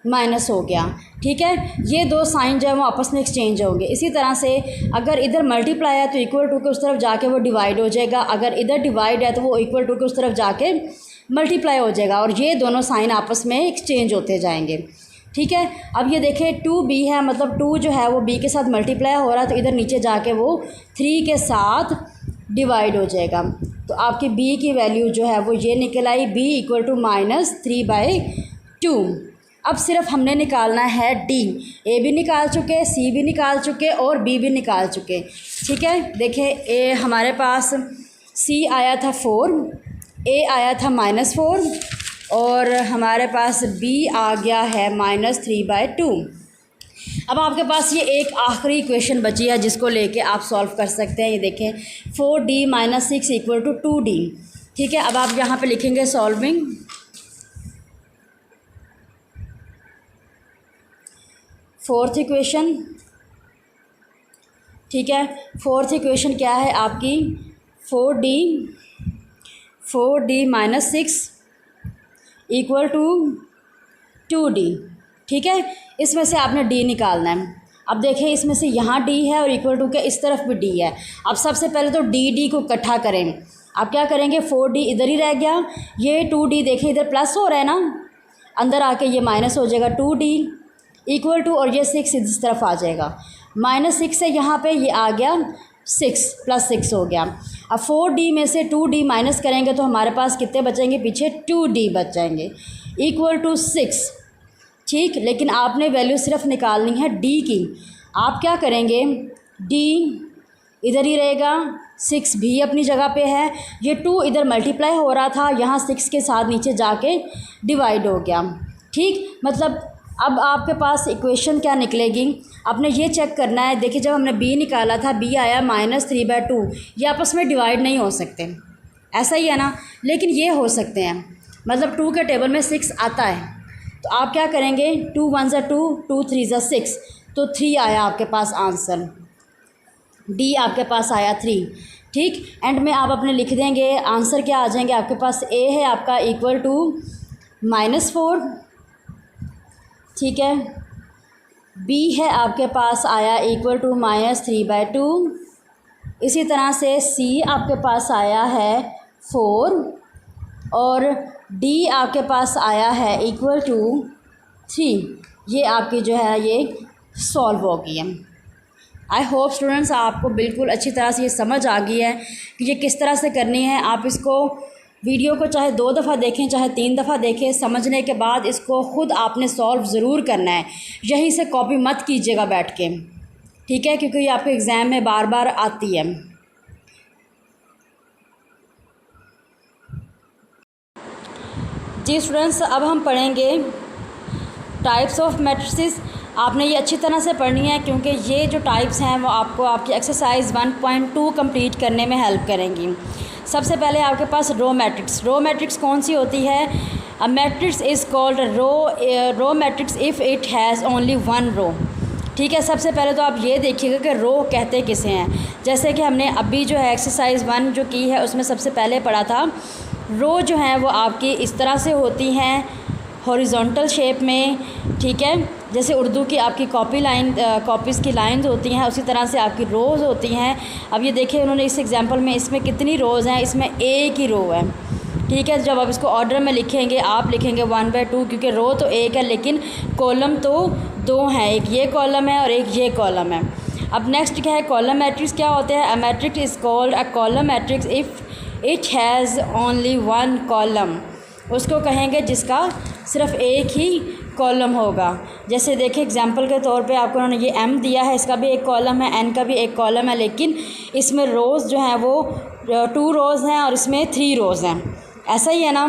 माइनस हो गया। ठीक है, ये दो साइन जो है वो आपस में एक्सचेंज होंगे। इसी तरह से अगर इधर मल्टीप्लाई है तो इक्वल टू के उस तरफ जाके वो डिवाइड हो जाएगा, अगर इधर डिवाइड है तो वो इक्वल टू के उस तरफ जाके मल्टीप्लाई हो जाएगा, और ये दोनों साइन आपस में एक्सचेंज होते जाएंगे। ठीक है, अब ये देखें 2b है, मतलब 2 जो है वो b के साथ मल्टीप्लाई हो रहा है, तो इधर नीचे जाके वो 3 के साथ डिवाइड हो जाएगा। तो आपकी b की वैल्यू जो है वो ये निकल आई, b = -3/2। अब सिर्फ हमने निकालना है d। a भी निकाल चुके, c भी निकाल चुके और b भी निकाल चुके। ठीक है, देखें a हमारे पास c आया था 4, a आया था -4 और हमारे पास b आ गया है -3/2। अब आपके पास ये एक आखिरी इक्वेशन बची है जिसको लेके आप सॉल्व कर सकते हैं। ये देखें 4d - 6 = 2d। ठीक है, अब आप यहाँ पे लिखेंगे सॉल्विंग। Fourth equation. ठीक है, फोर्थ इक्वेशन क्या है आपकी? 4d - 6 = 2d। ठीक है, इसमें से आपने d निकालना है। अब देखें, इसमें से यहाँ d है और इक्वल टू के इस तरफ भी d है। अब सबसे पहले तो d को इकट्ठा करें। आप क्या करेंगे, 4d इधर ही रह गया, ये 2d देखें इधर प्लस हो रहा है ना, अंदर आके ये माइनस हो जाएगा 2d इक्वल टू, और ये 6 इस तरफ आ जाएगा। -6 से यहाँ पे ये आ गया 6 + 6 हो गया। अब 4d में से 2d माइनस करेंगे तो हमारे पास कितने बचेंगे? पीछे 2d बच जाएंगे = 6। ठीक, लेकिन आपने वैल्यू सिर्फ निकालनी है d की। आप क्या करेंगे, d इधर ही रहेगा, 6 भी अपनी जगह पे है, ये 2 इधर मल्टीप्लाई हो रहा था, यहाँ 6 के साथ नीचे जाके डिवाइड हो गया। ठीक, मतलब अब आपके पास इक्वेशन क्या निकलेगी, आपने ये चेक करना है। देखिए, जब हमने b निकाला था, b आया -3/2, ये आपस में डिवाइड नहीं हो सकते, ऐसा ही है ना, लेकिन ये हो सकते हैं। मतलब 2 के टेबल में 6 आता है, तो आप क्या करेंगे, 2 × 1 = 2, 2 × 3 = 6, तो 3 आया आपके पास आंसर, d आपके पास आया 3। ठीक, एंड में आप अपने लिख देंगे आंसर क्या आ जाएंगे आपके पास। a है आपका = -4। ठीक है, b है आपके पास आया = -3/2। इसी तरह से c आपके पास आया है 4 और d आपके पास आया है = 3। ये आपकी जो है ये सॉल्व हो गई है। आई होप स्टूडेंट्स आपको बिल्कुल अच्छी तरह से ये समझ आ गई है कि ये किस तरह से करनी है। आप इसको वीडियो को चाहे 2 दफ़ा देखें चाहे 3 दफ़ा देखें, समझने के बाद इसको ख़ुद आपने सॉल्व ज़रूर करना है। यहीं से कॉपी मत कीजिएगा बैठ के, ठीक है, क्योंकि ये आपके एग्ज़ाम में बार बार आती है। जी स्टूडेंट्स, अब हम पढ़ेंगे टाइप्स ऑफ मैट्रिसेस। आपने ये अच्छी तरह से पढ़नी है क्योंकि ये जो टाइप्स हैं वो आपको आपकी एक्सरसाइज 1.2 कंप्लीट करने में हेल्प करेंगी। सबसे पहले आपके पास रो मैट्रिक्स। रो मैट्रिक्स कौन सी होती है? A matrix is called row matrix if it has only 1 row. ठीक है, सबसे पहले तो आप ये देखिएगा कि रो कहते किसे हैं। जैसे कि हमने अभी जो है एक्सरसाइज 1 जो की है उसमें सबसे पहले पढ़ा था, रो जो हैं वो आपकी इस तरह से होती हैं हॉरिजॉन्टल शेप में, ठीक है। जैसे उर्दू की आपकी कॉपीज़ की लाइंस होती हैं, उसी तरह से आपकी रोज़ होती हैं। अब ये देखिए उन्होंने इस एग्जांपल में इसमें कितनी रोज़ हैं, इसमें एक ही रो है, ठीक है। जब आप इसको ऑर्डर में लिखेंगे आप लिखेंगे 1/2, क्योंकि रो तो एक है लेकिन कॉलम तो 2 हैं, एक ये कॉलम है और एक ये कॉलम है। अब नेक्स्ट क्या है, कॉलम मैट्रिक्स क्या होते हैं। अ matrix is called a column matrix if it has only 1 column. उसको कहेंगे जिसका सिर्फ एक ही कॉलम होगा। जैसे देखिए एग्जांपल के तौर पे आपको उन्होंने ये m दिया है, इसका भी एक कॉलम है, n का भी एक कॉलम है, लेकिन इसमें रोज़ जो हैं वो 2 रोज़ हैं और इसमें 3 रोज़ हैं, ऐसा ही है ना।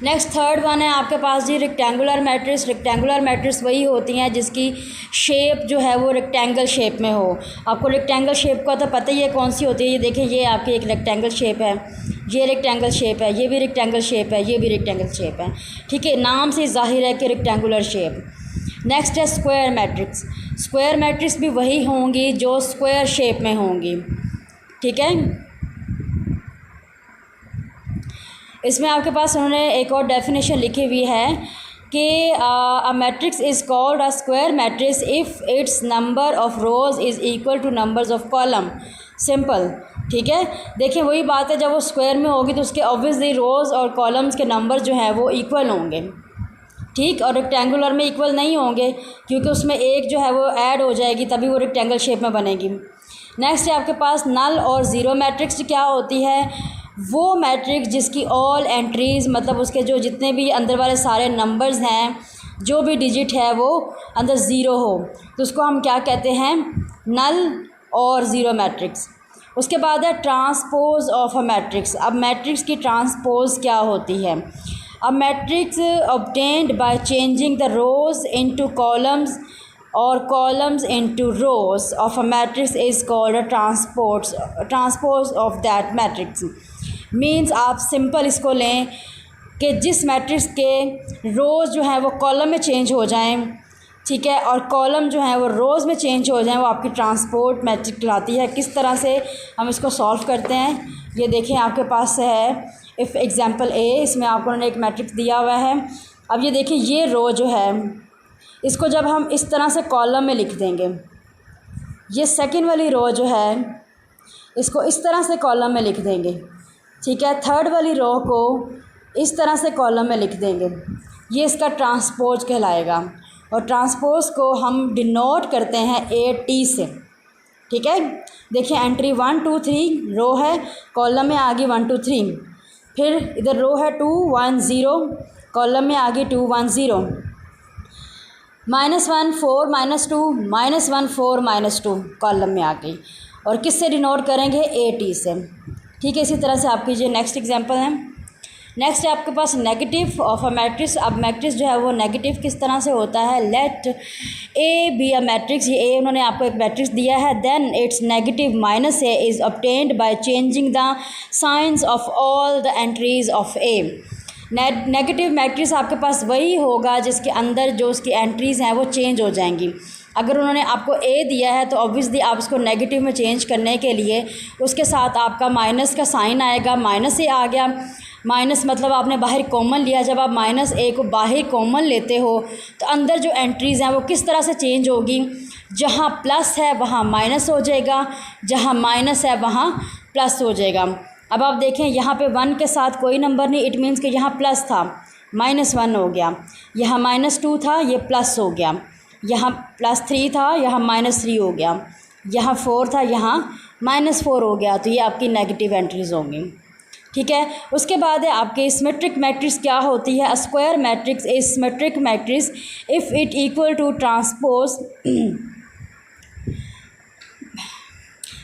नेक्स्ट थर्ड वन है आपके पास जी रेक्टेंगुलर मैट्रिक्स। रेक्टेंगुलर मैट्रिक्स वही होती हैं जिसकी शेप जो है वो रेक्टेंगल शेप में हो। आपको रेक्टेंगल शेप का तो पता ही है कौन सी होती है। ये देखिए ये आपकी एक रेक्टेंगल शेप है, ये रेक्टेंगल शेप है, ये भी रेक्टेंगल शेप है, ये भी रेक्टेंगल शेप है, ठीक है। नाम से ज़ाहिर है कि रेक्टेंगुलर शेप। नेक्स्ट है स्क्वायर मैट्रिक्स। स्क्वायर मैट्रिक्स भी वही होंगी जो स्क्वायर शेप में होंगी, ठीक है। इसमें आपके पास उन्होंने एक और डेफिनेशन लिखी हुई है कि a matrix is called a square matrix if its number of rows is equal to numbers of column. Simple, ठीक है। देखिए वही बात है, जब वो स्क्वायर में होगी तो उसके ऑब्वियसली रोज़ और कॉलम्स के नंबर जो हैं वो इक्वल होंगे, ठीक। और रेक्टेंगुलर में इक्वल नहीं होंगे क्योंकि उसमें एक जो है वो ऐड हो जाएगी, तभी वो रेक्टेंगल शेप में बनेगी। नेक्स्ट है आपके पास नल और ज़ीरो मैट्रिक्स। क्या होती है, वो मैट्रिक्स जिसकी ऑल एंट्रीज़, मतलब उसके जो जितने भी अंदर वाले सारे नंबर्स हैं, जो भी डिजिट है वो अंदर ज़ीरो हो, तो उसको हम क्या कहते हैं, नल और ज़ीरो मैट्रिक्स। उसके बाद है ट्रांसपोज ऑफ अ मैट्रिक्स। अब मैट्रिक्स की ट्रांसपोज क्या होती है। अब matrix obtained by changing the rows into columns और columns into rows of a matrix is called a transpose of that matrix. Means आप सिंपल इसको लें कि जिस मैट्रिक्स के रोज़ जो हैं वो कॉलम में चेंज हो जाएं, ठीक है, और कॉलम जो है वो रोज़ में चेंज हो जाएं, वो आपकी ट्रांसपोर्ट मैट्रिक्स कहलाती है। किस तरह से हम इसको सॉल्व करते हैं, ये देखें आपके पास है इफ़ एग्जांपल ए, इसमें आपको उन्होंने एक मैट्रिक्स दिया हुआ है। अब ये देखिए ये रो जो है इसको जब हम इस तरह से कॉलम में लिख देंगे, ये सेकंड वाली रो जो है इसको इस तरह से कॉलम में लिख देंगे, ठीक है। थर्ड वाली रो को इस तरह से कॉलम में लिख देंगे, ये इसका ट्रांसपोज कहलाएगा। और ट्रांसपोज को हम डिनोट करते हैं AT से, ठीक है। देखिए एंट्री 1 2 3 रो है, कॉलम में आ गई 1 2 3, फिर इधर रो है 2 1 0, कॉलम में आ गई 2 1 0, -1 4 -2 -1 4 -2 कॉलम में आ गई। और किससे डिनोट करेंगे, AT से, ठीक है। इसी तरह से आप कीजिए। नेक्स्ट एग्जांपल है, नेक्स्ट है आपके पास नेगेटिव ऑफ अ मैट्रिक्स। अब मैट्रिक्स जो है वो नेगेटिव किस तरह से होता है, let A be a matrix. ये ए उन्होंने आपको एक मैट्रिक्स दिया है, then its negative -a is obtained by changing the signs of all the entries of A. Negative matrix आपके पास वही होगा जिसके अंदर जो उसकी एंट्रीज़ हैं वो चेंज हो जाएंगी। अगर उन्होंने आपको ए दिया है तो ऑब्वियसली आप उसको नेगेटिव में चेंज करने के लिए उसके साथ आपका माइनस का साइन आएगा। -a आ गया, माइनस मतलब आपने बाहर कॉमन लिया। जब आप -a को बाहर कॉमन लेते हो तो अंदर जो एंट्रीज़ हैं वो किस तरह से चेंज होगी, जहाँ प्लस है वहाँ माइनस हो जाएगा, जहाँ माइनस है वहाँ प्लस हो जाएगा। अब आप देखें यहाँ पे 1 के साथ कोई नंबर नहीं, इट मीन्स कि यहाँ प्लस था, -1 हो गया, यहाँ -2 था, ये प्लस हो गया, यहाँ +3 था, यहाँ -3 हो गया, यहाँ 4 था, यहाँ -4 हो गया। तो ये आपकी नेगेटिव एंट्रीज़ होंगी, ठीक है। उसके बाद है आपके सिमेट्रिक मैट्रिक्स। क्या होती है, square matrix is symmetric matrix if it equal to transpose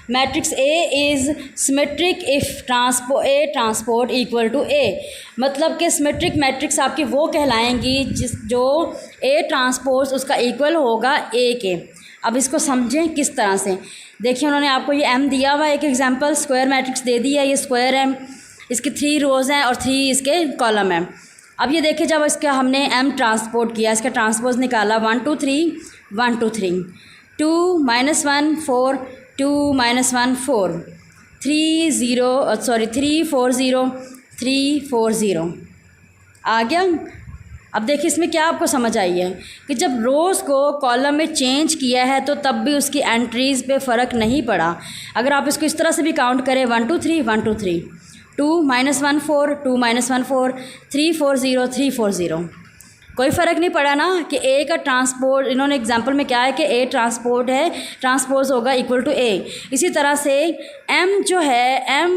matrix A is symmetric if transport equal to A. मतलब कि सिमेट्रिक मैट्रिक्स आपकी वो कहलाएंगी जो ए ट्रांसपोज उसका इक्वल होगा ए के। अब इसको समझें किस तरह से। देखिए उन्होंने आपको ये m दिया हुआ, एक एग्जांपल स्क्वायर मैट्रिक्स दे दिया, ये स्क्वायर है, इसके 3 रोज़ हैं और 3 इसके कॉलम हैं। अब ये देखिए, जब इसका हमने m ट्रांसपोर्ट किया, इसका ट्रांसपोज निकाला 1 2 3 1 2 3 2 -1 4 2 -1 4 3 0 सॉरी 3 4 0 3 4 0 आ गया। अब देखिए इसमें क्या आपको समझ आई है कि जब रोज़ को कॉलम में चेंज किया है तो तब भी उसकी एंट्रीज़ पे फ़र्क नहीं पड़ा। अगर आप इसको इस तरह से भी काउंट करें 1 2 3 1 2 3 2 -1 4 2 -1 4 3 4 0 3 4 0, कोई फ़र्क नहीं पड़ा ना कि ए का ट्रांसपोर्ट, इन्होंने एग्जांपल में क्या है कि ए ट्रांसपोर्ट है, ट्रांसपोज होगा इक्वल टू ए। इसी तरह से एम जो है M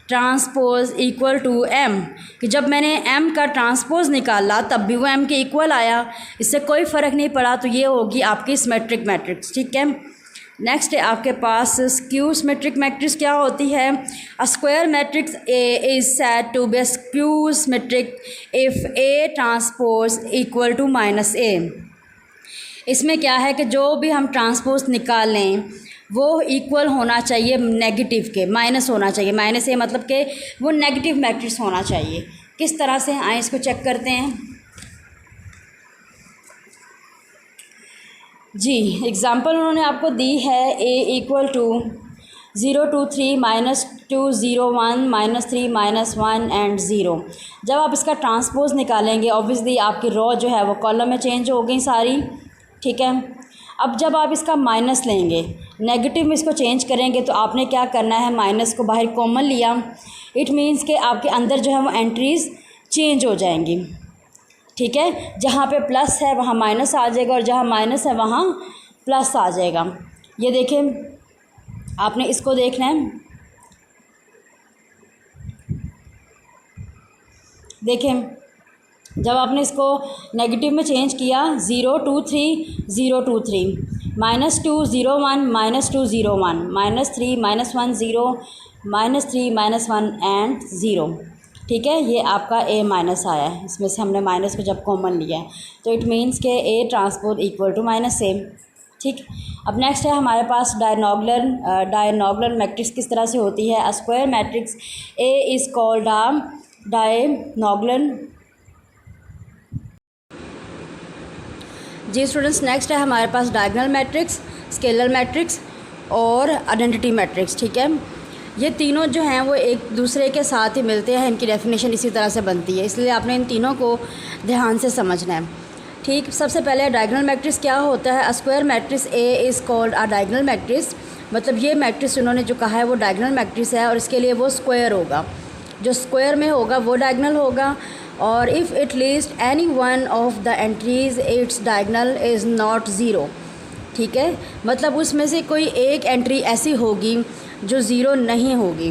transpose equal to M, कि जब मैंने एम का ट्रांसपोज निकाला तब भी वो एम के इक्वल आया, इससे कोई फ़र्क नहीं पड़ा। तो ये होगी आपकी सिमेट्रिक मैट्रिक्स। ठीक है, नेक्स्ट है आपके पास स्क्यू सिमेट्रिक मैट्रिक्स। क्या होती है? A square matrix A is said to be skew symmetric if A transpose equal to -a। इसमें क्या है कि जो भी हम ट्रांसपोज निकालें वो इक्वल होना चाहिए नेगेटिव के, माइनस होना चाहिए। -a मतलब कि वो नेगेटिव मैट्रिक्स होना चाहिए। किस तरह से, आए इसको चेक करते हैं जी। एग्ज़ाम्पल उन्होंने आपको दी है a इक्वल टू 0 2 3 -2 0 1 -3 -1 एंड 0। जब आप इसका ट्रांसपोज निकालेंगे ऑब्वियसली आपकी रो जो है वो कॉलम में चेंज हो गई सारी। ठीक है, अब जब आप इसका माइनस लेंगे, नेगेटिव में इसको चेंज करेंगे तो आपने क्या करना है, माइनस को बाहर कॉमन लिया। इट मीन्स कि आपके अंदर जो है वो एंट्रीज़ चेंज हो जाएंगी। ठीक है, जहाँ पे प्लस है वहाँ माइनस आ जाएगा और जहाँ माइनस है वहाँ प्लस आ जाएगा। ये देखें, आपने इसको देखना है। देखें, जब आपने इसको नेगेटिव में चेंज किया 0 2 3 0 2 3 -2 0 1 -2 0 1 -3 -1 0 -3 -1 एंड 0। ठीक है, ये आपका a माइनस आया है, इसमें से हमने माइनस को जब कॉमन लिया है तो इट मीन्स के a transpose equal to -a। ठीक, अब नेक्स्ट है हमारे पास डायनोगुलर मैट्रिक्स किस तरह से होती है। A square matrix a is called a diagonal. जी स्टूडेंट्स, नेक्स्ट है हमारे पास डायगोनल मैट्रिक्स, स्केलर मैट्रिक्स और आइडेंटिटी मैट्रिक्स। ठीक है, ये तीनों जो हैं वो एक दूसरे के साथ ही मिलते हैं, इनकी डेफिनेशन इसी तरह से बनती है, इसलिए आपने इन तीनों को ध्यान से समझना है। ठीक, सबसे पहले डायगोनल मैट्रिक्स क्या होता है। A square matrix A is called a diagonal matrix, मतलब ये मैट्रिक्स उन्होंने जो कहा है वो डायगोनल मैट्रिक्स है और इसके लिए वो स्क्वायर होगा, जो स्क्वायर में होगा वो डायगोनल होगा। और if it list any one of the entries its diagonal is not zero. ठीक है, मतलब उसमें से कोई एक एंट्री ऐसी होगी जो ज़ीरो नहीं होगी,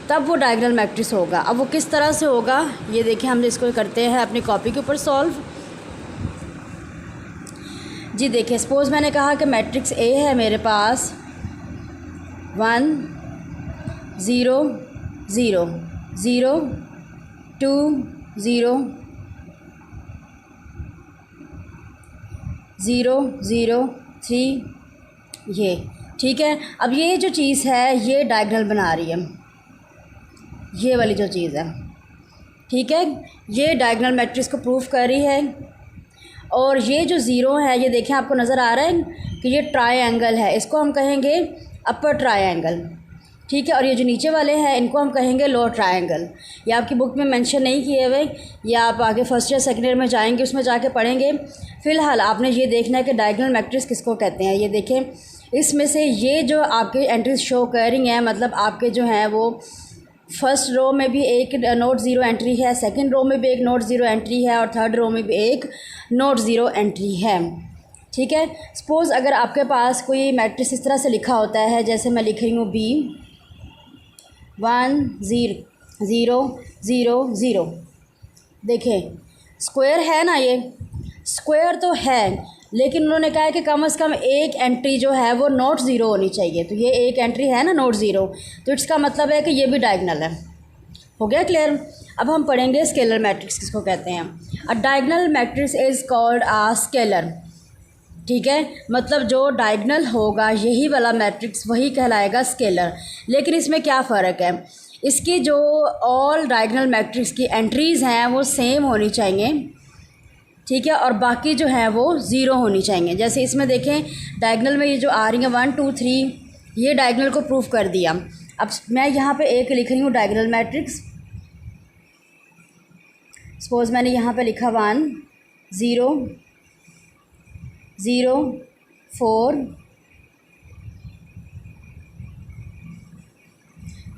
तब वो डायगोनल मैट्रिक्स होगा। अब वो किस तरह से होगा ये देखिए, हम इसको करते हैं अपनी कॉपी के ऊपर सॉल्व। जी देखिए, सपोज़ मैंने कहा कि मैट्रिक्स ए है मेरे पास 1 0 0 0 2 0 0 0 3 ये। ठीक है, अब ये जो चीज़ है ये डायगोनल बना रही है, ये वाली जो चीज़ है। ठीक है, ये डायगोनल मैट्रिक्स को प्रूफ कर रही है। और ये जो ज़ीरो है ये देखें, आपको नज़र आ रहा है कि ये ट्रायंगल है, इसको हम कहेंगे अपर ट्रायंगल। ठीक है, और ये जो नीचे वाले हैं इनको हम कहेंगे लोअर ट्रायंगल। ये आपकी बुक में मेंशन नहीं किए हुए, या आप आगे फर्स्ट ईयर सेकेंड ईयर में जाएंगे उसमें जाके पढ़ेंगे। फ़िलहाल आपने ये देखना है कि डायगोनल मैट्रिक्स किसको कहते हैं। ये देखें, इसमें से ये जो आपके एंट्रीज शो कर रही हैं, मतलब आपके जो हैं वो फर्स्ट रो में भी एक नोट ज़ीरो एंट्री है, सेकंड रो में भी एक नोट ज़ीरो एंट्री है और थर्ड रो में भी एक नोट ज़ीरो एंट्री है। ठीक है, सपोज़ अगर आपके पास कोई मैट्रिक्स इस तरह से लिखा होता है, जैसे मैं लिख रही हूँ B 1 0 0 0। देखें, स्क्वायर है ना, ये स्क्वायर तो है, लेकिन उन्होंने कहा है कि कम से कम एक एंट्री जो है वो नोट ज़ीरो होनी चाहिए। तो ये एक एंट्री है ना नोट ज़ीरो, तो इसका मतलब है कि ये भी डायगोनल है। हो गया क्लियर। अब हम पढ़ेंगे स्केलर मैट्रिक्स किसको कहते हैं। अ diagonal matrix is called a scalar. ठीक है, मतलब जो डायगोनल होगा यही वाला मैट्रिक्स वही कहलाएगा स्केलर। लेकिन इसमें क्या फ़र्क है, इसकी जो ऑल डायगोनल मैट्रिक्स की एंट्रीज़ हैं वो सेम होनी चाहिए, ठीक है, और बाकी जो है वो ज़ीरो होनी चाहिए। जैसे इसमें देखें डायगोनल में ये जो आ रही है 1 2 3, ये डायगोनल को प्रूफ कर दिया। अब मैं यहाँ पे एक लिख रही हूँ डायगोनल मैट्रिक्स। सपोज़ मैंने यहाँ पे लिखा 1 0 0 4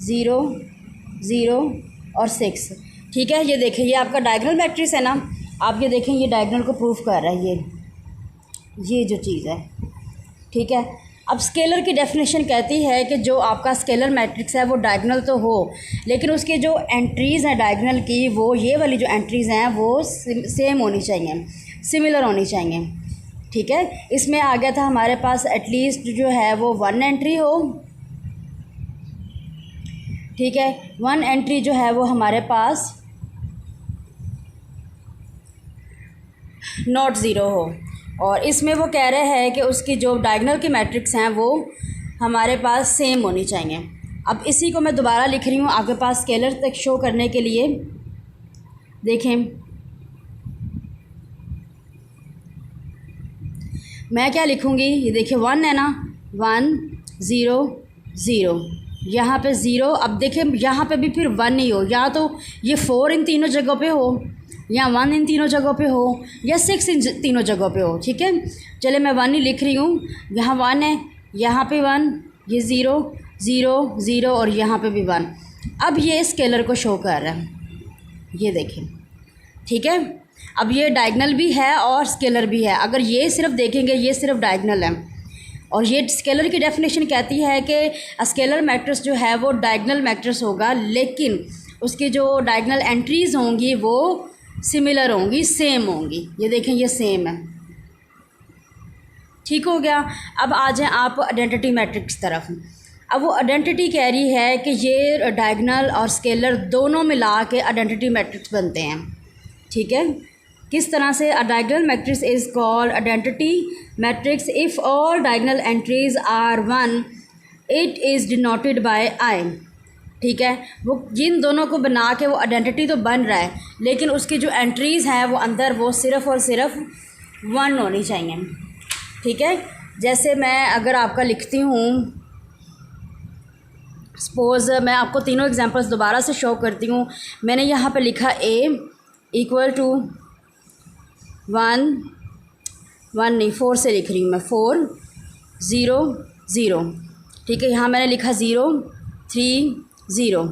0 0 और 6, ठीक है। ये देखें ये आपका डायगोनल मैट्रिक्स है ना, आप ये देखें ये डायगोनल को प्रूफ कर रहा है ये जो चीज़ है, ठीक है। अब स्केलर की डेफिनेशन कहती है कि जो आपका स्केलर मैट्रिक्स है वो डायगोनल तो हो, लेकिन उसकी जो एंट्रीज़ हैं डायगोनल की, वो ये वाली जो एंट्रीज़ हैं वो सेम होनी चाहिए, सिमिलर होनी चाहिए, ठीक है। इसमें आ गया था हमारे पास एटलीस्ट जो है वो 1 एंट्री हो, ठीक है। 1 एंट्री जो है वो हमारे पास नॉट ज़ीरो हो, और इसमें वो कह रहे हैं कि उसकी जो डायगोनल की मैट्रिक्स हैं वो हमारे पास सेम होनी चाहिए। अब इसी को मैं दोबारा लिख रही हूँ आपके पास स्केलर तक शो करने के लिए। देखें मैं क्या लिखूँगी, ये देखिए 1 है ना, 1 0 0, यहाँ पे 0। अब देखें यहाँ पे भी फिर 1 ही हो, या तो ये 4 इन तीनों जगहों पे हो, या 1 इन तीनों जगहों पे हो, या 6 इन तीनों जगहों पे हो, ठीक है। चले मैं 1 ही लिख रही हूँ, यहाँ 1 है, यहाँ पे 1, ये 0 0 0 और यहाँ पे भी 1। अब ये स्केलर को शो कर रहा है, ये देखें, ठीक है। अब ये डायगोनल भी है और स्केलर भी है। अगर ये सिर्फ देखेंगे ये सिर्फ डायगोनल है, और ये स्केलर की डेफिनेशन कहती है कि स्केलर मैट्रिक्स जो है वो डायगोनल मैट्रिक्स होगा, लेकिन उसकी जो डायगोनल एंट्रीज़ होंगी वो सिमिलर होंगी, सेम होंगी। ये देखें ये सेम है, ठीक हो गया। अब आ जाएं आप आइडेंटिटी मैट्रिक्स तरफ। अब वो आइडेंटिटी कह रही है कि ये डायगोनल और स्केलर दोनों मिला के आइडेंटिटी मैट्रिक्स बनते हैं, ठीक है। किस तरह से? A diagonal matrix is called identity matrix if all diagonal entries are 1, it is denoted by I, ठीक है। वो जिन दोनों को बना के वो आइडेंटिटी तो बन रहा है, लेकिन उसकी जो एंट्रीज़ हैं वो अंदर वो सिर्फ़ और सिर्फ 1 होनी चाहिए, ठीक है। जैसे मैं अगर आपका लिखती हूँ, सपोज़ मैं आपको तीनों एग्जांपल्स दोबारा से शो करती हूँ। मैंने यहाँ पे लिखा a इक्वल टू 1 1 नहीं 4 से लिख रही हूँ मैं, 4 0 0, ठीक है। यहाँ मैंने लिखा 0 3 0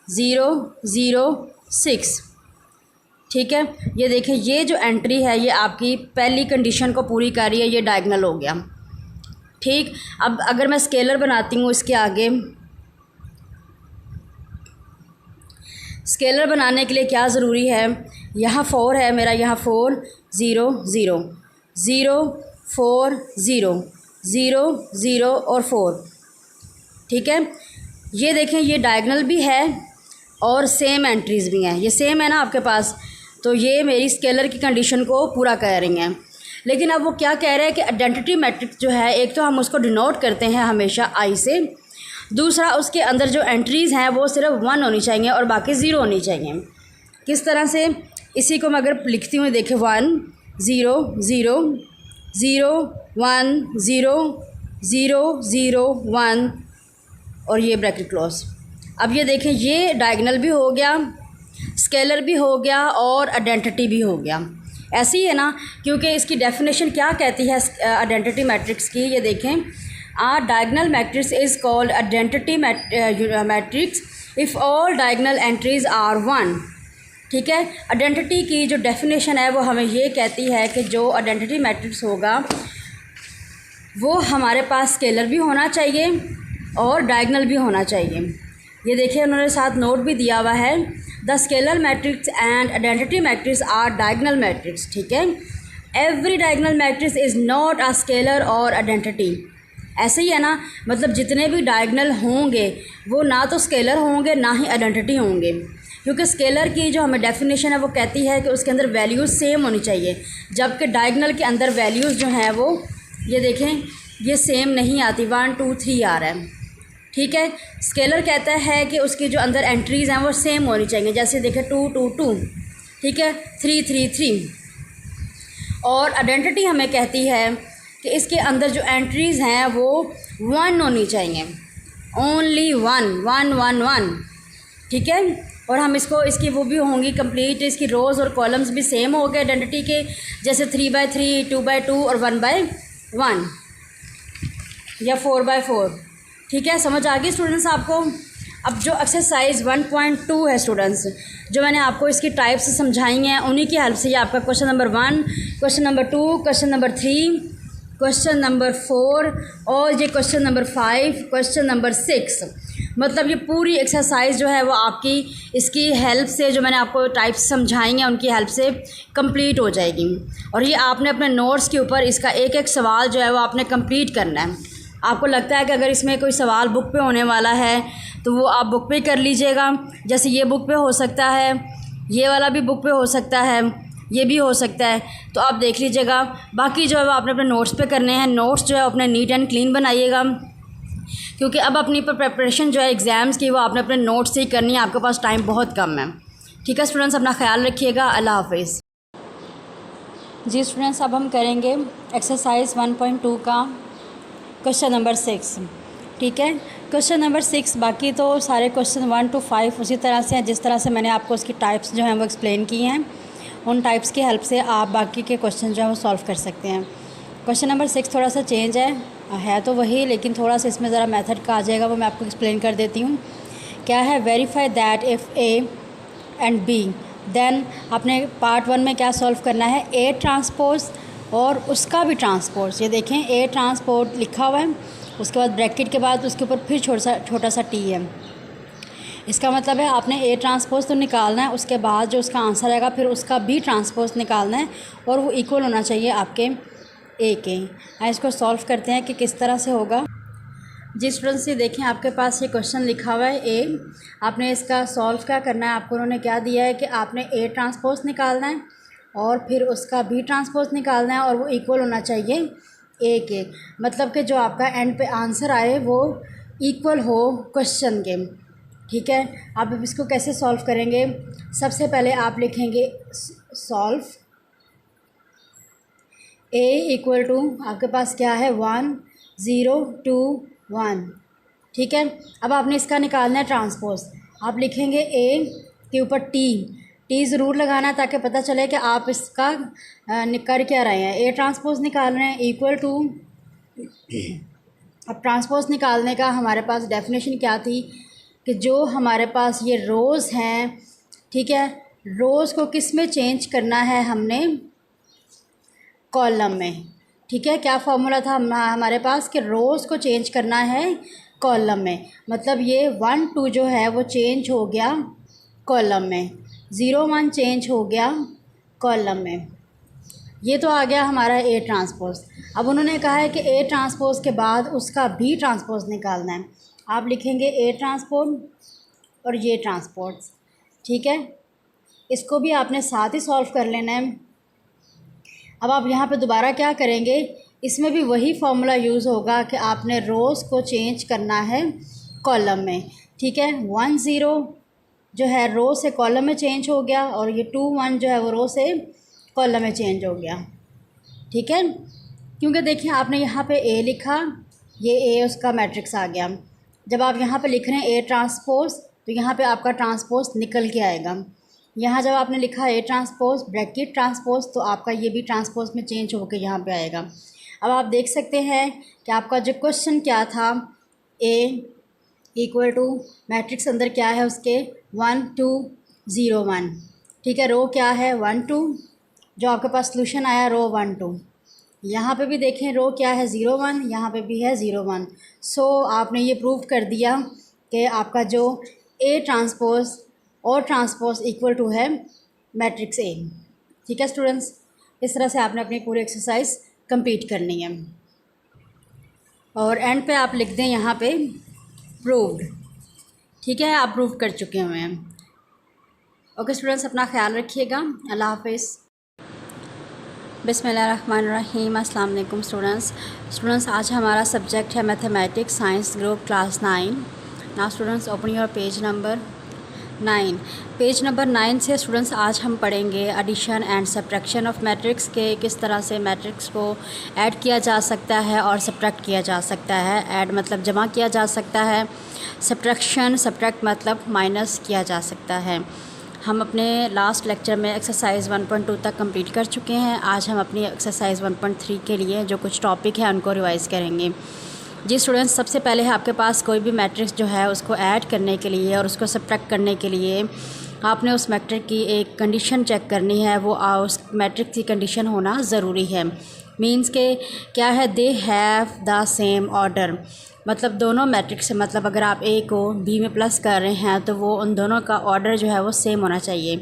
0 0 6, ठीक है। ये देखें ये जो एंट्री है ये आपकी पहली कंडीशन को पूरी कर रही है, ये डायगोनल हो गया, ठीक। अब अगर मैं स्केलर बनाती हूँ इसके आगे, स्केलर बनाने के लिए क्या ज़रूरी है, यहाँ 4 है मेरा, यहाँ 4 0 0 0 4 0 0 0 और 4, ठीक है। ये देखें ये डायगोनल भी है और सेम एंट्रीज़ भी हैं, ये सेम है ना आपके पास, तो ये मेरी स्केलर की कंडीशन को पूरा कर रही हैं। लेकिन अब वो क्या कह रहे हैं कि आइडेंटिटी मैट्रिक्स जो है, एक तो हम उसको डिनोट करते हैं हमेशा आई से, दूसरा उसके अंदर जो एंट्रीज़ हैं वो सिर्फ 1 होनी चाहिए और बाकी 0 होनी चाहिए। किस तरह से? इसी को मैं अगर लिखती हूँ, देखें 1 0 0 0 1 0 0 0 1 और ये ब्रैकेट क्लोज। अब ये देखें ये डायगोनल भी हो गया, स्केलर भी हो गया और आइडेंटिटी भी हो गया। ऐसी है ना, क्योंकि इसकी डेफिनेशन क्या कहती है आइडेंटिटी मैट्रिक्स की, ये देखें, a diagonal matrix is called identity matrix if all diagonal entries are 1, ठीक है। आइडेंटिटी की जो डेफिनेशन है वो हमें ये कहती है कि जो आइडेंटिटी मैट्रिक्स होगा वो हमारे पास स्केलर भी होना चाहिए और डायगोनल भी होना चाहिए। ये देखिए उन्होंने साथ नोट भी दिया हुआ है, the scalar matrix and identity matrix are diagonal matrix, ठीक है। Every diagonal matrix is not a scalar और आइडेंटिटी। ऐसे ही है ना, मतलब जितने भी डायगोनल होंगे वो ना तो स्केलर होंगे ना ही आइडेंटिटी होंगे, क्योंकि स्केलर की जो हमें डेफिनेशन है वो कहती है कि उसके अंदर वैल्यूज़ सेम होनी चाहिए, जबकि डायगोनल के अंदर वैल्यूज़ जो हैं वो ये देखें ये सेम नहीं आती, 1 2 3 आ रहा है, ठीक है। स्केलर कहता है कि उसकी जो अंदर एंट्रीज़ हैं वो सेम होनी चाहिए, जैसे देखें 2 2 2, ठीक है, 3 3 3। और आइडेंटिटी हमें कहती है कि इसके अंदर जो एंट्रीज़ हैं वो 1 होनी चाहिए, ओनली 1 1 1 1, ठीक है। और हम इसकी वो भी होंगी कंप्लीट, इसकी रोज़ और कॉलम्स भी सेम हो गए आइडेंटिटी के, जैसे 3/3, 2/2 और 1/1 या 4/4, ठीक है। समझ आ गई स्टूडेंट्स आपको। अब जो एक्सरसाइज 1.2 है स्टूडेंट्स, जो मैंने आपको इसकी टाइप्स समझाई हैं, उन्हीं की हेल्प से ये आपका question number 1, question number 2, question number 3, question number 4 और ये क्वेश्चन नंबर 5, क्वेश्चन नंबर 6, मतलब ये पूरी एक्सरसाइज जो है वो आपकी इसकी हेल्प से, जो मैंने आपको टाइप्स समझाई हैं उनकी हेल्प से कंप्लीट हो जाएगी। और ये आपने अपने नोट्स के ऊपर इसका एक एक सवाल जो है वो आपने कंप्लीट करना है। आपको लगता है कि अगर इसमें कोई सवाल बुक पे होने वाला है तो वो आप बुक पे कर लीजिएगा, जैसे ये बुक पे हो सकता है, ये वाला भी बुक पे हो सकता है, ये भी हो सकता है, तो आप देख लीजिएगा। बाकी जो है वो आपने अपने नोट्स पे करने हैं। नोट्स जो है अपने नीट एंड क्लीन बनाइएगा, क्योंकि अब अपनी प्रिपरेशन जो है एग्ज़ाम्स की वो आपने अपने नोट्स से ही करनी है, आपके पास टाइम बहुत कम है, ठीक है स्टूडेंट्स। अपना ख्याल रखिएगा। अल्लाह हाफिज़। जी स्टूडेंट्स, अब हम करेंगे एक्सरसाइज 1.2 का क्वेश्चन नंबर 6, ठीक है। क्वेश्चन नंबर 6, बाकी तो सारे क्वेश्चन 1 to 5 उसी तरह से हैं जिस तरह से मैंने आपको उसकी टाइप्स जो हैं वो एक्सप्लेन की हैं। उन टाइप्स की हेल्प से आप बाकी के क्वेश्चन जो हैं वो सॉल्व कर सकते हैं। क्वेश्चन नंबर 6 थोड़ा सा चेंज है तो वही, लेकिन थोड़ा सा इसमें ज़रा मेथड का आ जाएगा, वो मैं आपको एक्सप्लेन कर देती हूँ। क्या है, verify that if A and B, then आपने पार्ट 1 में क्या सॉल्व करना है, ए ट्रांसपोज और उसका भी ट्रांसपोज। ये देखें ए ट्रांसपोज लिखा हुआ है, उसके बाद ब्रैकेट के बाद उसके ऊपर फिर छोटा सा टी है। इसका मतलब है आपने ए ट्रांसपोज तो निकालना है, उसके बाद जो उसका आंसर आएगा फिर उसका बी ट्रांसपोज निकालना है और वो इक्वल होना चाहिए आपके ए के। इसको सॉल्व करते हैं कि किस तरह से होगा। जी स्टूडेंट्स, ये देखें आपके पास ये क्वेश्चन लिखा हुआ है ए, आपने इसका सॉल्व क्या करना है, आपको उन्होंने क्या दिया है कि आपने ए ट्रांसपोज निकालना है और फिर उसका बी ट्रांसपोज निकालना है और वो इक्वल होना चाहिए ए के, मतलब कि जो आपका एंड पे आंसर आए वो इक्वल हो क्वेश्चन के, ठीक है। आप अब इसको कैसे सॉल्व करेंगे, सबसे पहले आप लिखेंगे सॉल्व ए इक्वल टू, आपके पास क्या है 1 0 2 1, ठीक है। अब आपने इसका निकालना है ट्रांसपोज, आप लिखेंगे ए के ऊपर टी ज़रूर लगाना है ताकि पता चले कि आप इसका कर क्या रहे हैं। ए ट्रांसपोज निकाल रहे हैं इक्वल टू, अब ट्रांसपोज निकालने का हमारे पास डेफिनेशन क्या थी कि जो हमारे पास ये रोज़ हैं, ठीक है, रोज़ को किस में चेंज करना है हमने, कॉलम में, ठीक है। क्या फार्मूला था हमारे पास कि रोज़ को चेंज करना है कॉलम में, मतलब ये 1 2 जो है वो चेंज हो गया कॉलम में, 0 1 चेंज हो गया कॉलम में। ये तो आ गया हमारा ए ट्रांसपोज। अब उन्होंने कहा है कि ए ट्रांसपोज के बाद उसका बी ट्रांसपोज निकालना है, आप लिखेंगे ए ट्रांसपोज और ये ट्रांसपोज, ठीक है। इसको भी आपने साथ ही सॉल्व कर लेना है। अब आप यहाँ पे दोबारा क्या करेंगे, इसमें भी वही फार्मूला यूज़ होगा कि आपने रोज़ को चेंज करना है कॉलम में, ठीक है। 1 0 जो है रो से कॉलम में चेंज हो गया और ये 2 1 जो है वो रो से कॉलम में चेंज हो गया, ठीक है। क्योंकि देखिए आपने यहाँ पे ए लिखा, ये ए उसका मैट्रिक्स आ गया। जब आप यहाँ पे लिख रहे हैं ए ट्रांसपोज तो यहाँ पे आपका ट्रांसपोज निकल के आएगा। यहाँ जब आपने लिखा ए ट्रांसपोज ब्रैकेट ट्रांसपोज तो आपका ये भी ट्रांसपोज में चेंज होकर यहाँ पे आएगा। अब आप देख सकते हैं कि आपका जो क्वेश्चन क्या था, ए इक्वल टू मैट्रिक्स अंदर क्या है उसके 1 2 0 1, ठीक है। रो क्या है 1 2, जो आपके पास सॉल्यूशन आया रो 1 2। यहाँ पे भी देखें रो क्या है 0 1, यहाँ पे भी है 0 1। सो आपने ये प्रूव कर दिया कि आपका जो ए ट्रांसपोज और ट्रांसपोज इक्वल टू है मैट्रिक्स ए, ठीक है स्टूडेंट्स। इस तरह से आपने अपनी पूरी एक्सरसाइज कंप्लीट करनी है और एंड पे आप लिख दें यहाँ पे प्रूव्ड, ठीक है, आप प्रूव कर चुके हुए हैं। ओके स्टूडेंट्स, अपना ख्याल रखिएगा। अल्लाह हाफिज़। बिस्मिल्लाहिर्रहमानिर्रहीम। अस्सलाम वालेकुम स्टूडेंट्स, आज हमारा सब्जेक्ट है mathematics science group class 9। Now students open your page number 9। Page number 9 से स्टूडेंट्स आज हम पढ़ेंगे addition and subtraction of matrix के, किस तरह से मैट्रिक्स को ऐड किया जा सकता है और सब्ट्रैक्ट किया जा सकता है। ऐड मतलब जमा किया जा सकता है, सब्ट्रैक्ट मतलब माइनस किया जा सकता है। हम अपने लास्ट लेक्चर में एक्सरसाइज 1.2 तक कंप्लीट कर चुके हैं। आज हम अपनी एक्सरसाइज 1.3 के लिए जो कुछ टॉपिक है उनको रिवाइज़ करेंगे। जी स्टूडेंट्स, सबसे पहले है आपके पास कोई भी मैट्रिक्स जो है उसको ऐड करने के लिए और उसको सब्ट्रैक्ट करने के लिए आपने उस मैट्रिक्स की एक कंडीशन चेक करनी है। वो उस मैट्रिक्स की कंडीशन होना ज़रूरी है। मींस के क्या है, they have the same order, मतलब दोनों मैट्रिक्स से, मतलब अगर आप ए को बी में प्लस कर रहे हैं तो वो उन दोनों का ऑर्डर जो है वो सेम होना चाहिए।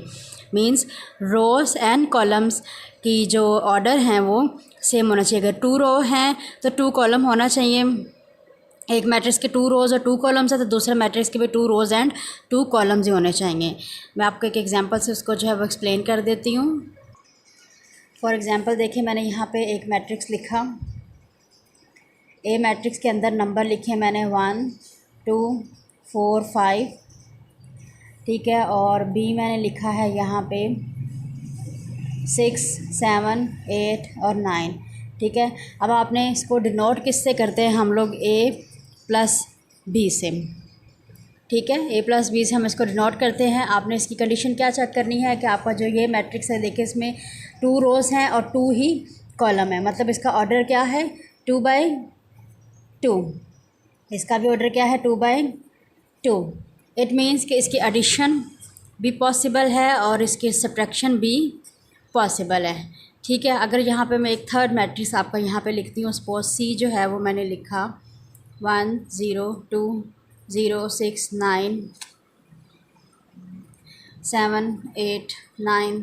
मींस रोज़ एंड कॉलम्स की जो ऑर्डर हैं वो सेम होना चाहिए। अगर 2 रो हैं तो 2 कॉलम होना चाहिए। एक मैट्रिक्स के 2 रोज़ और 2 कॉलम्स है तो दूसरे मैट्रिक्स के भी 2 रोज़ एंड 2 कॉलम्स ही होने चाहिए। मैं आपको एक एग्जांपल से उसको जो है वो एक्सप्लेन कर देती हूँ। फॉर एग्ज़ाम्पल देखिए, मैंने यहाँ पे एक मैट्रिक्स लिखा। ए मैट्रिक्स के अंदर नंबर लिखे मैंने 1 2 4 5, ठीक है। और बी मैंने लिखा है यहाँ पे 6 7 8 और 9, ठीक है। अब आपने इसको डिनोट किससे करते हैं हम लोग, ए प्लस बी से, ठीक है। ए प्लस बी से हम इसको डिनोट करते हैं। आपने इसकी कंडीशन क्या चेक करनी है कि आपका जो ये मैट्रिक्स है, देखिए इसमें 2 रोज़ हैं और 2 ही कॉलम है, मतलब इसका ऑर्डर क्या है 2/2। इसका भी ऑर्डर क्या है 2/2। इट मीन्स कि इसकी एडिशन भी पॉसिबल है और इसकी सब्ट्रैक्शन भी पॉसिबल है, ठीक है। अगर यहाँ पे मैं एक थर्ड मैट्रिक्स आपका यहाँ पे लिखती हूँ, सपोज सी जो है वो मैंने लिखा 1 0 2 0 6 9 7 8 9,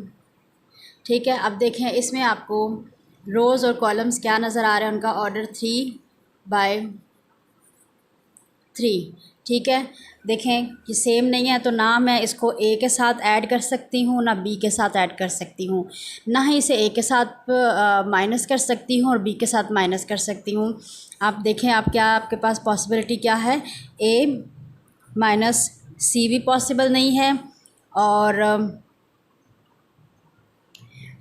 ठीक है। अब देखें इसमें आपको रोज़ और कॉलम्स क्या नज़र आ रहे हैं, उनका ऑर्डर 3/3, ठीक है। देखें कि सेम नहीं है तो ना मैं इसको ए के साथ ऐड कर सकती हूँ ना बी के साथ ऐड कर सकती हूँ, ना ही इसे ए के साथ माइनस कर सकती हूँ और बी के साथ माइनस कर सकती हूँ। आप देखें आप क्या, आपके पास पॉसिबिलिटी क्या है, ए माइनस सी भी पॉसिबल नहीं है और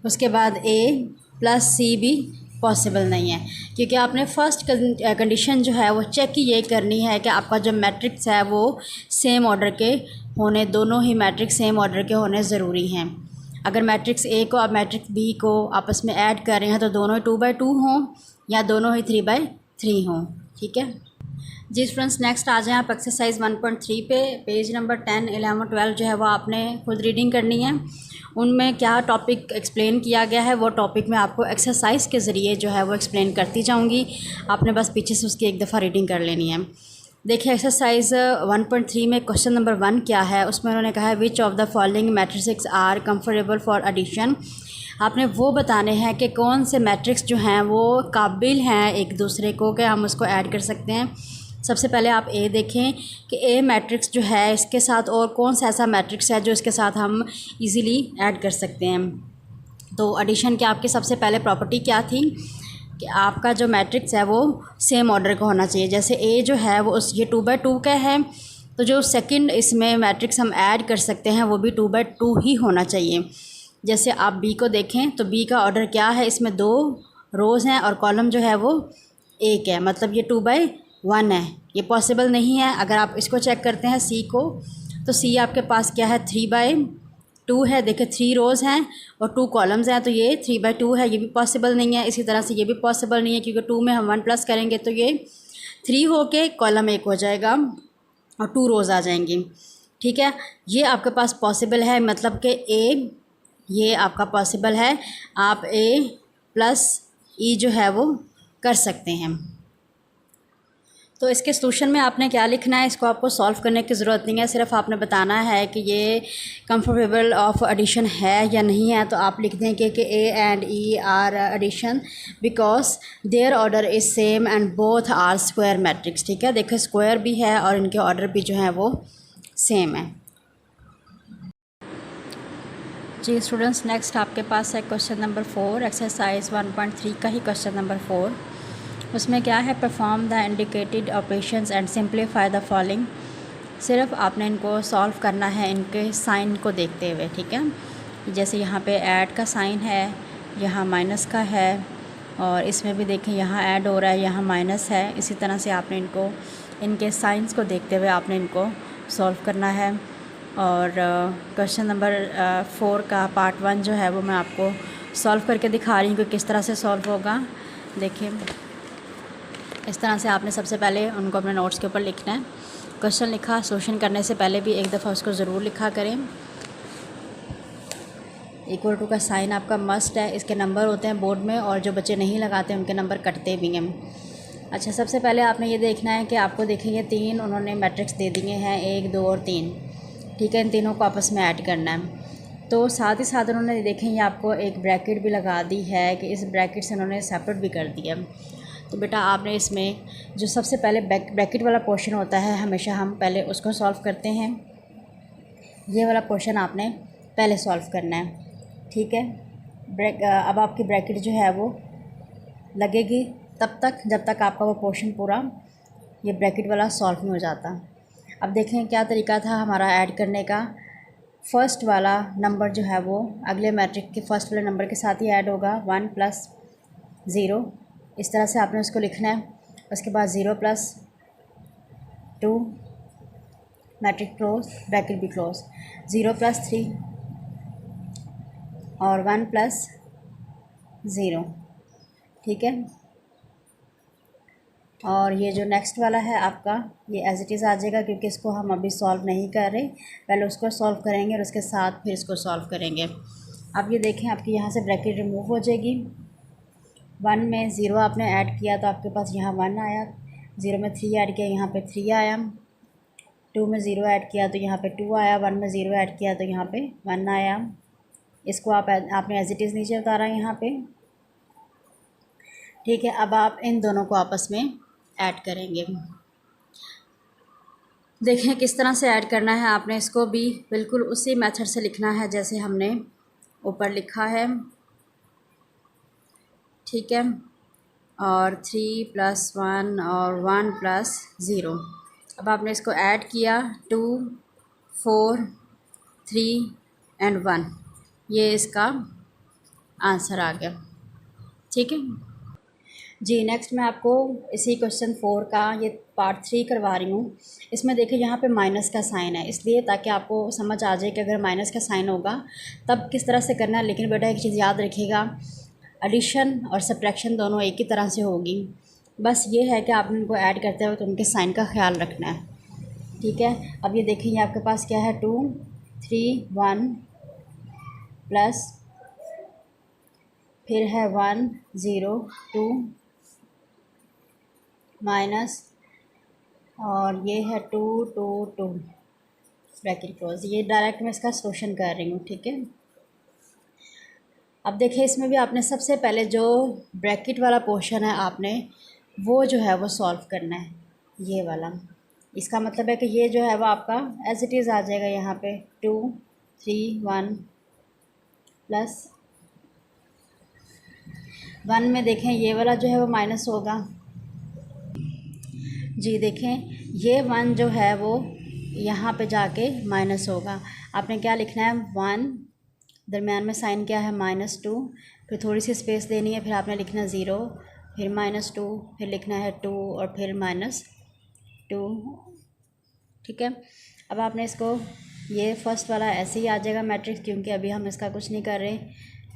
उसके बाद ए प्लस सी भी पॉसिबल नहीं है, क्योंकि आपने फ़र्स्ट कंडीशन जो है वो चेक ही ये करनी है कि आपका जो मैट्रिक्स है वो सेम ऑर्डर के होने, दोनों ही मैट्रिक्स सेम ऑर्डर के होने ज़रूरी हैं। अगर मैट्रिक्स ए को और मैट्रिक्स बी को आपस में ऐड कर रहे हैं तो दोनों 2/2 हों या दोनों ही 3/3 हों, ठीक है। जी स्टूडेंट्स, नेक्स्ट आ जाएँ आप एक्सरसाइज 1.3 पे। पेज नंबर 10 11 12 जो है वो आपने खुद रीडिंग करनी है। उनमें क्या टॉपिक एक्सप्लेन किया गया है वो टॉपिक मैं आपको एक्सरसाइज के ज़रिए जो है वो एक्सप्लेन करती जाऊंगी। आपने बस पीछे से उसकी एक दफ़ा रीडिंग कर लेनी है। देखिए एक्सरसाइज 1.3 में क्वेश्चन नंबर 1 क्या है, उसमें उन्होंने कहा है which of the following matrix are conformable for addition. आपने वो बताने हैं कि कौन से मैट्रिक्स जो हैं वो काबिल हैं एक दूसरे को कि हम उसको ऐड कर सकते हैं। सबसे पहले आप ए देखें कि ए मैट्रिक्स जो है इसके साथ और कौन सा ऐसा मैट्रिक्स है जो इसके साथ हम इजीली ऐड कर सकते हैं। तो एडिशन की आपकी सबसे पहले प्रॉपर्टी क्या थी कि आपका जो मैट्रिक्स है वो सेम ऑर्डर का होना चाहिए। जैसे ए जो है वो ये 2/2 का है तो जो सेकंड इसमें मैट्रिक्स हम ऐड कर सकते हैं वो भी 2/2 ही होना चाहिए। जैसे आप बी को देखें तो बी का ऑर्डर क्या है, इसमें 2 रोज़ हैं और कॉलम जो है वो 1 है, मतलब ये 2/1 है, ये पॉसिबल नहीं है। अगर आप इसको चेक करते हैं सी को तो सी आपके पास क्या है 3/2 है। देखिए 3 रोज़ हैं और 2 कॉलम्स हैं तो ये 3/2 है, ये भी पॉसिबल नहीं है। इसी तरह से ये भी पॉसिबल नहीं है क्योंकि 2 में हम 1 प्लस करेंगे तो ये 3 होके कॉलम 1 हो जाएगा और 2 रोज़ आ जाएंगी, ठीक है। ये आपके पास पॉसिबल है, मतलब कि ए ये आपका पॉसिबल है। आप ए प्लस ई जो है वो कर सकते हैं। तो इसके सॉल्यूशन में आपने क्या लिखना है, इसको आपको सॉल्व करने की ज़रूरत नहीं है, सिर्फ आपने बताना है कि ये कंफर्टेबल ऑफ एडिशन है या नहीं है। तो आप लिख दें कि A and E are addition because their order is same and both are square matrix, ठीक है। देखो स्क्वायर भी है और इनके ऑर्डर भी जो है वो सेम है। जी स्टूडेंट्स, नेक्स्ट आपके पास है क्वेश्चन नंबर 4, एक्सरसाइज 1.3 का ही क्वेश्चन नंबर 4। उसमें क्या है, perform the indicated operations and simplify the following. सिर्फ आपने इनको सॉल्व करना है इनके साइन को देखते हुए, ठीक है। जैसे यहाँ पे ऐड का साइन है, यहाँ माइनस का है, और इसमें भी देखें यहाँ ऐड हो रहा है, यहाँ माइनस है। इसी तरह से आपने इनको इनके साइंस को देखते हुए आपने इनको सॉल्व करना है। और क्वेश्चन नंबर 4 का पार्ट 1 जो है वो मैं आपको सॉल्व करके दिखा रही हूँ कि किस तरह से सॉल्व होगा। देखिए, इस तरह से आपने सबसे पहले उनको अपने नोट्स के ऊपर लिखना है। क्वेश्चन लिखा, सोल्यूशन करने से पहले भी एक दफ़ा उसको ज़रूर लिखा करें। इक्वल टू का साइन आपका मस्ट है। इसके नंबर होते हैं बोर्ड में, और जो बच्चे नहीं लगाते उनके नंबर कटते भी हैं। अच्छा, सबसे पहले आपने ये देखना है कि आपको देखेंगे 3 उन्होंने मैट्रिक्स दे दिए हैं, 1, 2 और 3, ठीक है। इन तीनों को आपस में ऐड करना है। तो साथ ही साथ उन्होंने देखें ये आपको एक ब्रैकेट भी लगा दी है कि इस ब्रैकेट से उन्होंने सेपरेट भी कर दिया। तो बेटा आपने इसमें जो सबसे पहले ब्रैकेट वाला पोर्शन होता है, हमेशा हम पहले उसको सॉल्व करते हैं। ये वाला पोर्शन आपने पहले सॉल्व करना है, ठीक है। अब आपकी ब्रैकेट जो है वो लगेगी तब तक जब तक आपका वो पोर्शन पूरा ये ब्रैकेट वाला सॉल्व नहीं हो जाता। अब देखें क्या तरीका था हमारा ऐड करने का। फ़र्स्ट वाला नंबर जो है वो अगले मैट्रिक के फर्स्ट वाले नंबर के साथ ही ऐड होगा, 1 + 0। इस तरह से आपने उसको लिखना है। उसके बाद 0 + 2, मैट्रिक क्लोज, ब्रैकेट भी क्लोज, 0 + 3 और 1 + 0, ठीक है। और ये जो नेक्स्ट वाला है आपका, ये एज इट इज़ आ जाएगा, क्योंकि इसको हम अभी सॉल्व नहीं कर रहे, पहले उसको सॉल्व करेंगे और उसके साथ फिर इसको सॉल्व करेंगे। अब ये देखें आपकी यहाँ से ब्रैकेट रिमूव हो जाएगी। 1 में 0 आपने ऐड किया तो आपके पास यहाँ 1 आया, 0 में 3 ऐड किया यहाँ पे 3 आया, 2 में 0 ऐड किया तो यहाँ पे 2 आया, 1 में 0 ऐड किया तो यहाँ पे 1 आया। इसको आपने एज इट इज़ नीचे उतारा यहाँ पे, ठीक है। अब आप इन दोनों को आपस में ऐड करेंगे। देखें किस तरह से ऐड करना है। आपने इसको भी बिल्कुल उसी मेथड से लिखना है जैसे हमने ऊपर लिखा है, ठीक है। और 3 + 1 और 1 + 0। अब आपने इसको ऐड किया, 2, 4, 3 एंड 1, ये इसका आंसर आ गया, ठीक है जी। नेक्स्ट मैं आपको इसी क्वेश्चन 4 का ये पार्ट 3 करवा रही हूँ। इसमें देखिए यहाँ पे माइनस का साइन है, इसलिए ताकि आपको समझ आ जाए कि अगर माइनस का साइन होगा तब किस तरह से करना है। लेकिन बेटा एक चीज़ याद रखिएगा, एडिशन और सब्ट्रैक्शन दोनों एक ही तरह से होगी। बस ये है कि आपने उनको ऐड करते हुए तो उनके साइन का ख्याल रखना है, ठीक है। अब ये देखिए आपके पास क्या है, 2, 3, 1 प्लस फिर है 1, 0, 2 माइनस, और ये है 2, 2, 2 ब्रैकेट क्लोज। ये डायरेक्ट मैं इसका सोल्यूशन कर रही हूँ, ठीक है। अब देखिए इसमें भी आपने सबसे पहले जो ब्रैकेट वाला पोर्शन है आपने वो जो है वो सॉल्व करना है, ये वाला। इसका मतलब है कि ये जो है वो आपका एज इट इज़ आ जाएगा यहाँ पे 2, 3, 1 प्लस 1 में देखें ये वाला जो है वो माइनस होगा जी। देखें ये 1 जो है वो यहाँ पे जाके माइनस होगा। आपने क्या लिखना है, 1, दरमियान में साइन क्या है, -2, फिर थोड़ी सी स्पेस देनी है, फिर आपने लिखना 0, फिर -2, फिर लिखना है 2 और फिर -2, ठीक है। अब आपने इसको ये फर्स्ट वाला ऐसे ही आ जाएगा मैट्रिक्स, क्योंकि अभी हम इसका कुछ नहीं कर रहे।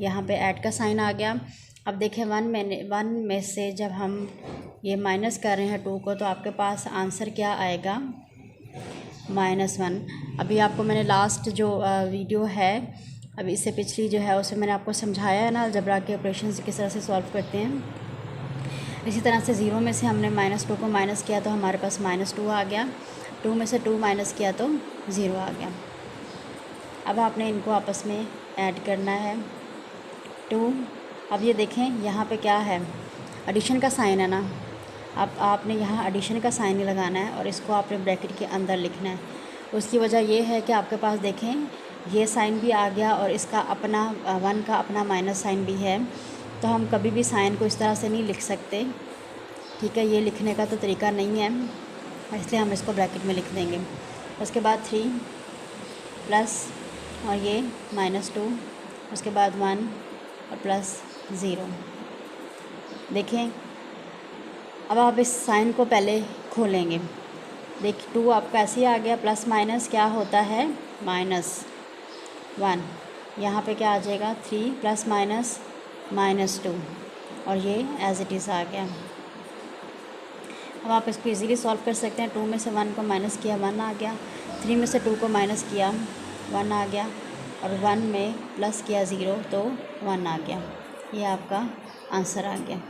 यहाँ पे ऐड का साइन आ गया। अब देखें 1 में से जब हम ये माइनस कर रहे हैं 2 को, तो आपके पास आंसर क्या आएगा, -1। अभी आपको मैंने लास्ट जो वीडियो है अभी इससे पिछली जो है उसमें मैंने आपको समझाया है ना अलजेब्रा के ऑपरेशंस किस तरह से सॉल्व करते हैं। इसी तरह से 0 में से हमने -2 को माइनस किया तो हमारे पास -2 आ गया, 2 में से 2 माइनस किया तो 0 आ गया। अब आपने इनको आपस में ऐड करना है 2। अब ये देखें यहाँ पे क्या है, एडिशन का साइन है ना। अब आपने यहाँ एडिशन का साइन ही लगाना है और इसको आपने ब्रैकेट के अंदर लिखना है। उसकी वजह ये है कि आपके पास देखें ये साइन भी आ गया और इसका अपना 1 का अपना माइनस साइन भी है, तो हम कभी भी साइन को इस तरह से नहीं लिख सकते, ठीक है। ये लिखने का तो तरीका नहीं है, इसलिए हम इसको ब्रैकेट में लिख देंगे। उसके बाद 3 प्लस और ये -2, उसके बाद 1 और प्लस 0। देखें, अब आप इस साइन को पहले खोलेंगे। देखिए 2 आपका ऐसे ही आ गया, प्लस माइनस क्या होता है -1। यहाँ पे क्या आ जाएगा 3 प्लस माइनस -2 और ये एज इट इज़ आ गया। अब आप इसको इजीली सॉल्व कर सकते हैं। 2 में से 1 को माइनस किया 1 आ गया, 3 में से 2 को माइनस किया 1 आ गया, और 1 में प्लस किया 0 तो 1 आ गया। ये आपका आंसर आ गया,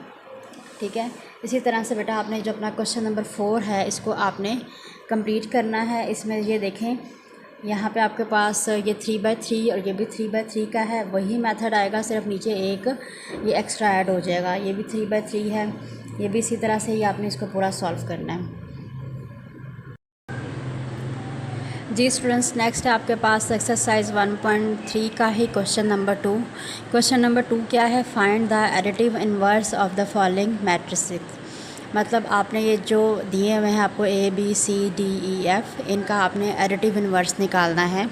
ठीक है। इसी तरह से बेटा आपने जो अपना क्वेश्चन नंबर 4 है इसको आपने कंप्लीट करना है। इसमें ये देखें, यहाँ पे आपके पास ये 3/3 और ये भी 3/3 का है, वही मेथड आएगा, सिर्फ नीचे एक ये एक्स्ट्रा ऐड हो जाएगा। ये भी 3/3 है, ये भी इसी तरह से ही आपने इसको पूरा सॉल्व करना है। जी स्टूडेंट्स, नेक्स्ट है आपके पास एक्सरसाइज 1.3 का ही क्वेश्चन नंबर 2। क्वेश्चन नंबर 2 क्या है, find the additive inverse of the following matrices. मतलब आपने ये जो दिए हुए हैं आपको ABCDEF, इनका आपने एडिटिव इनवर्स निकालना है।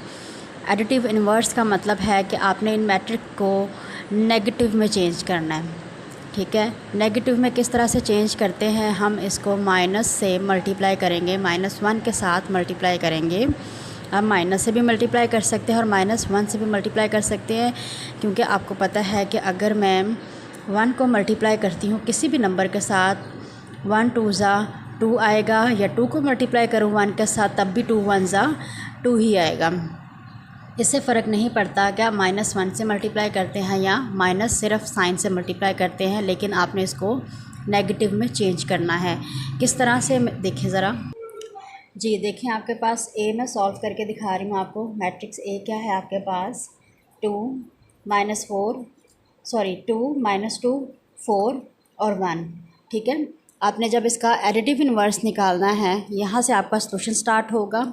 एडिटिव इनवर्स का मतलब है कि आपने इन मैट्रिक को नेगेटिव में चेंज करना है, ठीक है। नेगेटिव में किस तरह से चेंज करते हैं, हम इसको माइनस से मल्टीप्लाई करेंगे, -1 के साथ मल्टीप्लाई करेंगे। आप माइनस से भी मल्टीप्लाई कर सकते हैं और -1 से भी मल्टीप्लाई कर सकते हैं, क्योंकि आपको पता है कि अगर मैं 1 को मल्टीप्लाई करती हूँ किसी भी नंबर के साथ, 1 2 ज़ा 2 आएगा, या 2 को मल्टीप्लाई करूँ 1 के साथ तब भी 2 1 ज़ा 2 ही आएगा। इससे फ़र्क नहीं पड़ता क्या -1 से मल्टीप्लाई करते हैं या माइनस सिर्फ साइन से मल्टीप्लाई करते हैं, लेकिन आपने इसको नेगेटिव में चेंज करना है। किस तरह से देखें ज़रा। जी देखें, आपके पास ए मैं सॉल्व करके दिखा रही हूँ आपको। मैट्रिक्स ए क्या है आपके पास, 2 -2 4 और 1, ठीक है। आपने जब इसका एडिटिव इनवर्स निकालना है, यहाँ से आपका सॉल्यूशन स्टार्ट होगा।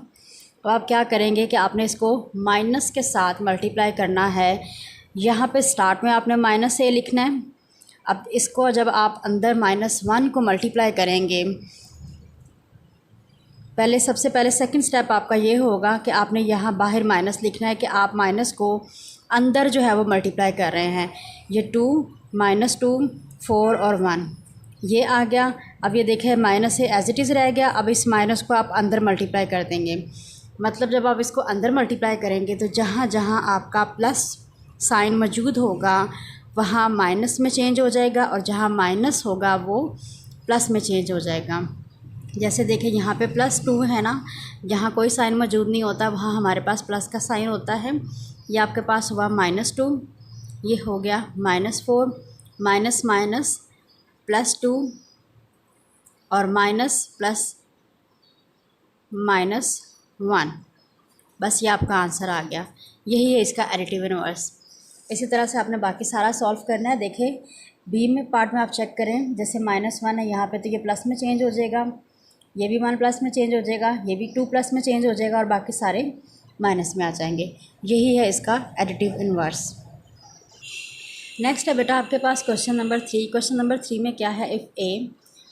तो आप क्या करेंगे कि आपने इसको माइनस के साथ मल्टीप्लाई करना है। यहाँ पे स्टार्ट में आपने माइनस से लिखना है। अब इसको जब आप अंदर -1 को मल्टीप्लाई करेंगे, सबसे पहले सेकंड स्टेप आपका ये होगा कि आपने यहाँ बाहर माइनस लिखना है कि आप माइनस को अंदर जो है वो मल्टीप्लाई कर रहे हैं। ये 2 -2 4 और 1 ये आ गया। अब ये देखें माइनस से एज इट इज़ रह गया। अब इस माइनस को आप अंदर मल्टीप्लाई कर देंगे। मतलब जब आप इसको अंदर मल्टीप्लाई करेंगे तो जहाँ जहाँ आपका प्लस साइन मौजूद होगा वहाँ माइनस में चेंज हो जाएगा, और जहाँ माइनस होगा वो प्लस में चेंज हो जाएगा। जैसे देखें यहाँ पे +2 है ना, जहाँ कोई साइन मौजूद नहीं होता वहाँ हमारे पास प्लस का साइन होता है। ये आपके पास हुआ -2, ये हो गया -4, माइनस माइनस +2 और माइनस प्लस -1। बस ये आपका आंसर आ गया। यही है इसका एडिटिव इनवर्स। इसी तरह से आपने बाकी सारा सॉल्व करना है। देखें बी में पार्ट में आप चेक करें, जैसे -1 है यहाँ पे तो ये प्लस में चेंज हो जाएगा, ये भी 1 प्लस में चेंज हो जाएगा, ये भी 2 प्लस में चेंज हो जाएगा, और बाकी सारे माइनस में आ जाएंगे। यही है इसका एडिटिव इनवर्स। नेक्स्ट है बेटा आपके पास क्वेश्चन नंबर 3। क्वेश्चन नंबर 3 में क्या है, if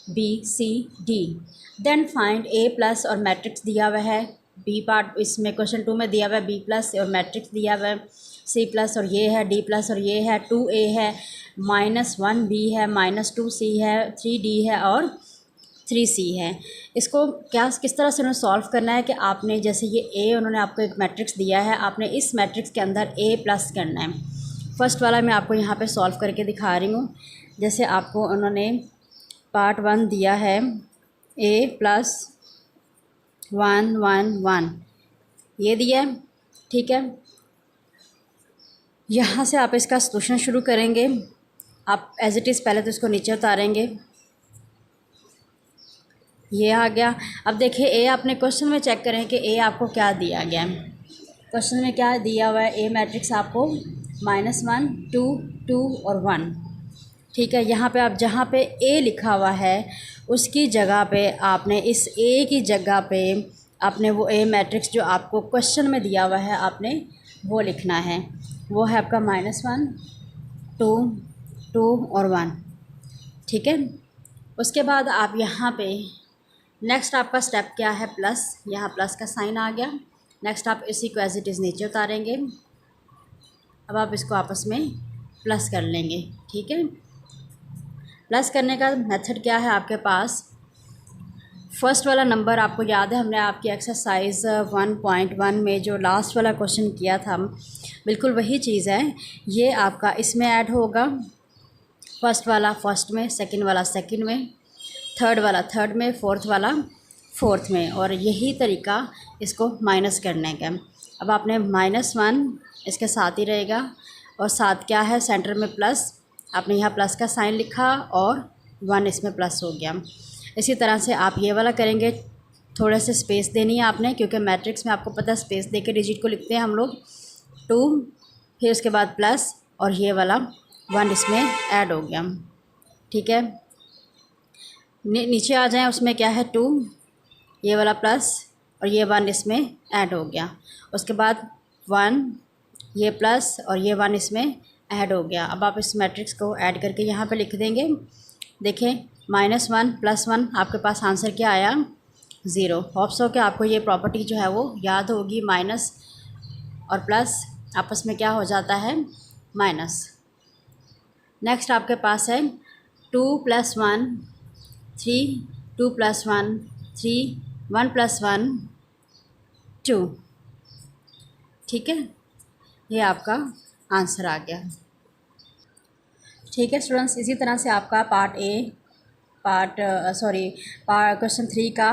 ABCD then find A+ और मैट्रिक्स दिया हुआ है। बी पार्ट इसमें क्वेश्चन 2 में दिया हुआ है B+ और मैट्रिक्स दिया हुआ है C+ और ये है, D+ और ये है, 2A है, -1B है, -2C है, 3D है और 3C है। इसको किस तरह से उन्हें सॉल्व करना है कि आपने जैसे ये A उन्होंने आपको एक मैट्रिक्स दिया है, आपने इस मैट्रिक्स के अंदर A+ करना है। फर्स्ट वाला मैं आपको यहाँ पे सॉल्व करके दिखा रही हूँ। जैसे आपको उन्होंने पार्ट 1 दिया है A+1 1 1 ये दिया है, ठीक है। यहाँ से आप इसका सॉल्यूशन शुरू करेंगे। आप एज इट इज़ पहले तो इसको नीचे उतारेंगे, ये आ गया। अब देखिए ए आपने क्वेश्चन में चेक करें कि ए आपको क्या दिया गया है। क्वेश्चन में क्या दिया हुआ है, ए मैट्रिक्स आपको -1 2 2 और 1, ठीक है। यहाँ पे आप जहाँ पे ए लिखा हुआ है उसकी जगह पे आपने इस ए की जगह पे आपने वो ए मैट्रिक्स जो आपको क्वेश्चन में दिया हुआ है आपने वो लिखना है। वो है आपका -1, 2, 2 और 1। ठीक है। उसके बाद आप यहाँ पे नेक्स्ट आपका स्टेप क्या है, प्लस। यहाँ प्लस का साइन आ गया। नेक्स्ट आप इसी को एज इट इज़ नीचे उतारेंगे। अब आप इसको आपस में प्लस कर लेंगे। ठीक है। प्लस करने का मेथड क्या है आपके पास, फर्स्ट वाला नंबर आपको याद है, हमने आपकी एक्सरसाइज 1.1 में जो लास्ट वाला क्वेश्चन किया था, बिल्कुल वही चीज़ है। ये आपका इसमें ऐड होगा, फर्स्ट वाला फर्स्ट में, सेकंड वाला सेकंड में, थर्ड वाला थर्ड में, फोर्थ वाला फोर्थ में, और यही तरीका इसको माइनस करने का। अब आपने -1 इसके साथ ही रहेगा, और साथ क्या है, सेंटर में प्लस, आपने यहाँ प्लस का साइन लिखा और 1 इसमें प्लस हो गया। इसी तरह से आप ये वाला करेंगे, थोड़े से स्पेस देनी है आपने, क्योंकि मैट्रिक्स में आपको पता है स्पेस दे के डिजिट को लिखते हैं हम लोग। 2, फिर उसके बाद प्लस, और ये वाला 1 इसमें ऐड हो गया। ठीक है। नीचे आ जाएं, उसमें क्या है 2, ये वाला प्लस, और ये 1 इसमें ऐड हो गया। उसके बाद 1, ये प्लस और ये 1 इसमें ऐड हो गया। अब आप इस मैट्रिक्स को ऐड करके यहाँ पे लिख देंगे। देखें, -1 + 1 आपके पास आंसर क्या आया, 0। होप्स हो कि आपको ये प्रॉपर्टी जो है वो याद होगी, माइनस और प्लस आपस में क्या हो जाता है, माइनस। नेक्स्ट आपके पास है 2 + 1 3, 2 + 1 3, 1 + 1 2। ठीक है, ये आपका आंसर आ गया। ठीक है स्टूडेंट्स, इसी तरह से आपका क्वेश्चन 3 का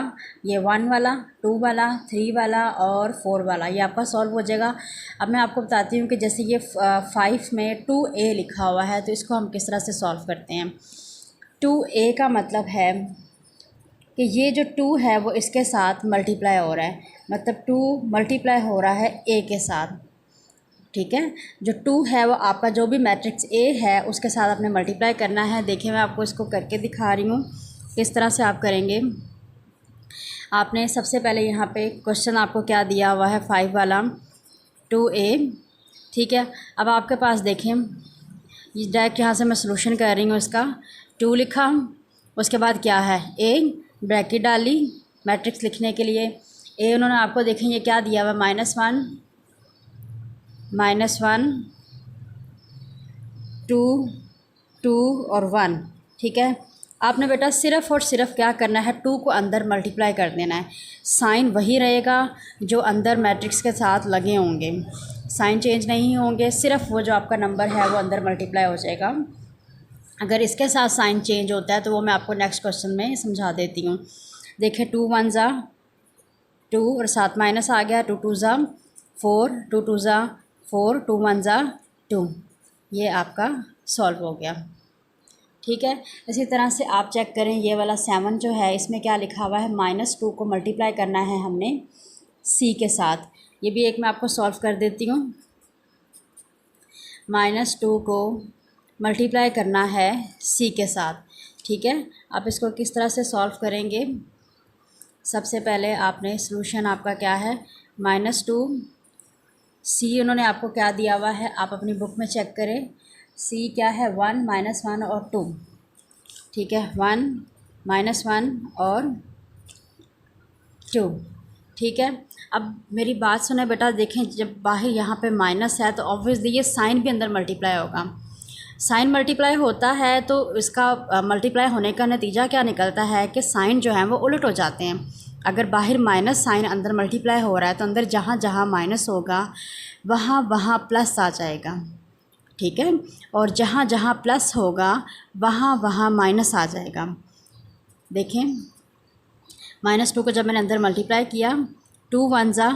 ये 1 वाला, 2 वाला, 3 वाला और 4 वाला ये आपका सॉल्व हो जाएगा। अब मैं आपको बताती हूँ कि जैसे ये 5 में 2a लिखा हुआ है, तो इसको हम किस तरह से सॉल्व करते हैं। 2a का मतलब है कि ये जो 2 है वो इसके साथ मल्टीप्लाई हो रहा है, मतलब 2 मल्टीप्लाई हो रहा है a के साथ। ठीक है, जो 2 है वो आपका जो भी मैट्रिक्स A है उसके साथ आपने मल्टीप्लाई करना है। देखिए, मैं आपको इसको करके दिखा रही हूँ किस तरह से आप करेंगे। आपने सबसे पहले यहाँ पे क्वेश्चन आपको क्या दिया हुआ है, 5 वाला 2a। ठीक है, अब आपके पास देखें, ये डायरेक्ट यहाँ से मैं सॉल्यूशन कर रही हूँ इसका। 2 लिखा, उसके बाद क्या है, a ब्रैकेट डाली मैट्रिक्स लिखने के लिए। a उन्होंने आपको देखें ये क्या दिया हुआ, -1 -1 2 2 और 1। ठीक है, आपने बेटा सिर्फ़ और सिर्फ क्या करना है, 2 को अंदर मल्टीप्लाई कर देना है। साइन वही रहेगा जो अंदर मैट्रिक्स के साथ लगे होंगे, साइन चेंज नहीं होंगे, सिर्फ वो जो आपका नंबर है वो अंदर मल्टीप्लाई हो जाएगा। अगर इसके साथ साइन चेंज होता है तो वो मैं आपको नेक्स्ट क्वेश्चन में समझा देती हूँ। देखिए, 2 1 ज़ा 2 और साथ माइनस आ गया, 2 2 ज़ा 4, 2 2 ज़ा 4, 2 1 ज़ा 2। ये आपका सॉल्व हो गया। ठीक है, इसी तरह से आप चेक करें, ये वाला 7 जो है इसमें क्या लिखा हुआ है, -2 को मल्टीप्लाई करना है हमने c के साथ। ये भी एक मैं आपको सॉल्व कर देती हूँ। -2 को मल्टीप्लाई करना है c के साथ। ठीक है, आप इसको किस तरह से सॉल्व करेंगे, सबसे पहले आपने सॉल्यूशन आपका क्या है, -2 c उन्होंने आपको क्या दिया हुआ है, आप अपनी बुक में चेक करें। c क्या है, 1 -1 और 2। ठीक है, 1 -1 और 2। ठीक है, अब मेरी बात सुने बेटा, देखें जब बाहर यहाँ पे माइनस है तो ऑब्वियसली ये साइन भी अंदर मल्टीप्लाई होगा। साइन मल्टीप्लाई होता है तो इसका मल्टीप्लाई होने का नतीजा क्या निकलता है कि साइन जो है वो उलट हो जाते हैं। अगर बाहर माइनस साइन अंदर मल्टीप्लाई हो रहा है तो अंदर जहाँ जहाँ माइनस होगा वहाँ वहाँ प्लस आ जाएगा। ठीक है, और जहाँ जहाँ प्लस होगा वहाँ वहाँ माइनस आ जाएगा। देखें, -2 को जब मैंने अंदर मल्टीप्लाई किया, 2 1 ज़ा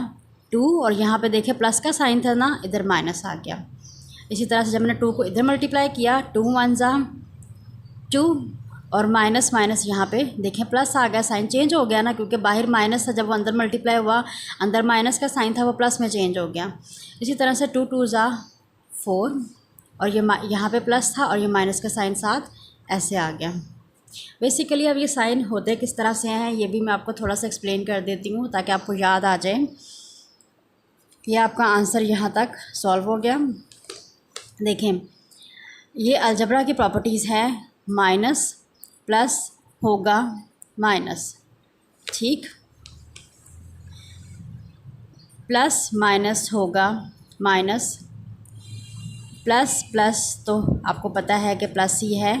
2 और यहाँ पे देखें प्लस का साइन था ना, इधर माइनस आ गया। इसी तरह से जब मैंने 2 को इधर मल्टीप्लाई किया, 2 1 ज़ा 2 और माइनस माइनस यहाँ पे देखें प्लस आ गया, साइन चेंज हो गया ना, क्योंकि बाहर माइनस था, जब वो अंदर मल्टीप्लाई हुआ अंदर माइनस का साइन था वो प्लस में चेंज हो गया। इसी तरह से 2 2 ज़ा 4 और ये यहाँ पे प्लस था और ये माइनस का साइन साथ ऐसे आ गया। बेसिकली अब ये साइन होते किस तरह से हैं ये भी मैं आपको थोड़ा सा एक्सप्लेन कर देती हूँ ताकि आपको याद आ जाए। ये आपका आंसर यहाँ तक सॉल्व हो गया। देखें, ये अलजबरा की प्रॉपर्टीज़ है, माइनस प्लस होगा माइनस, ठीक, प्लस माइनस होगा माइनस, प्लस प्लस तो आपको पता है कि प्लस ही है,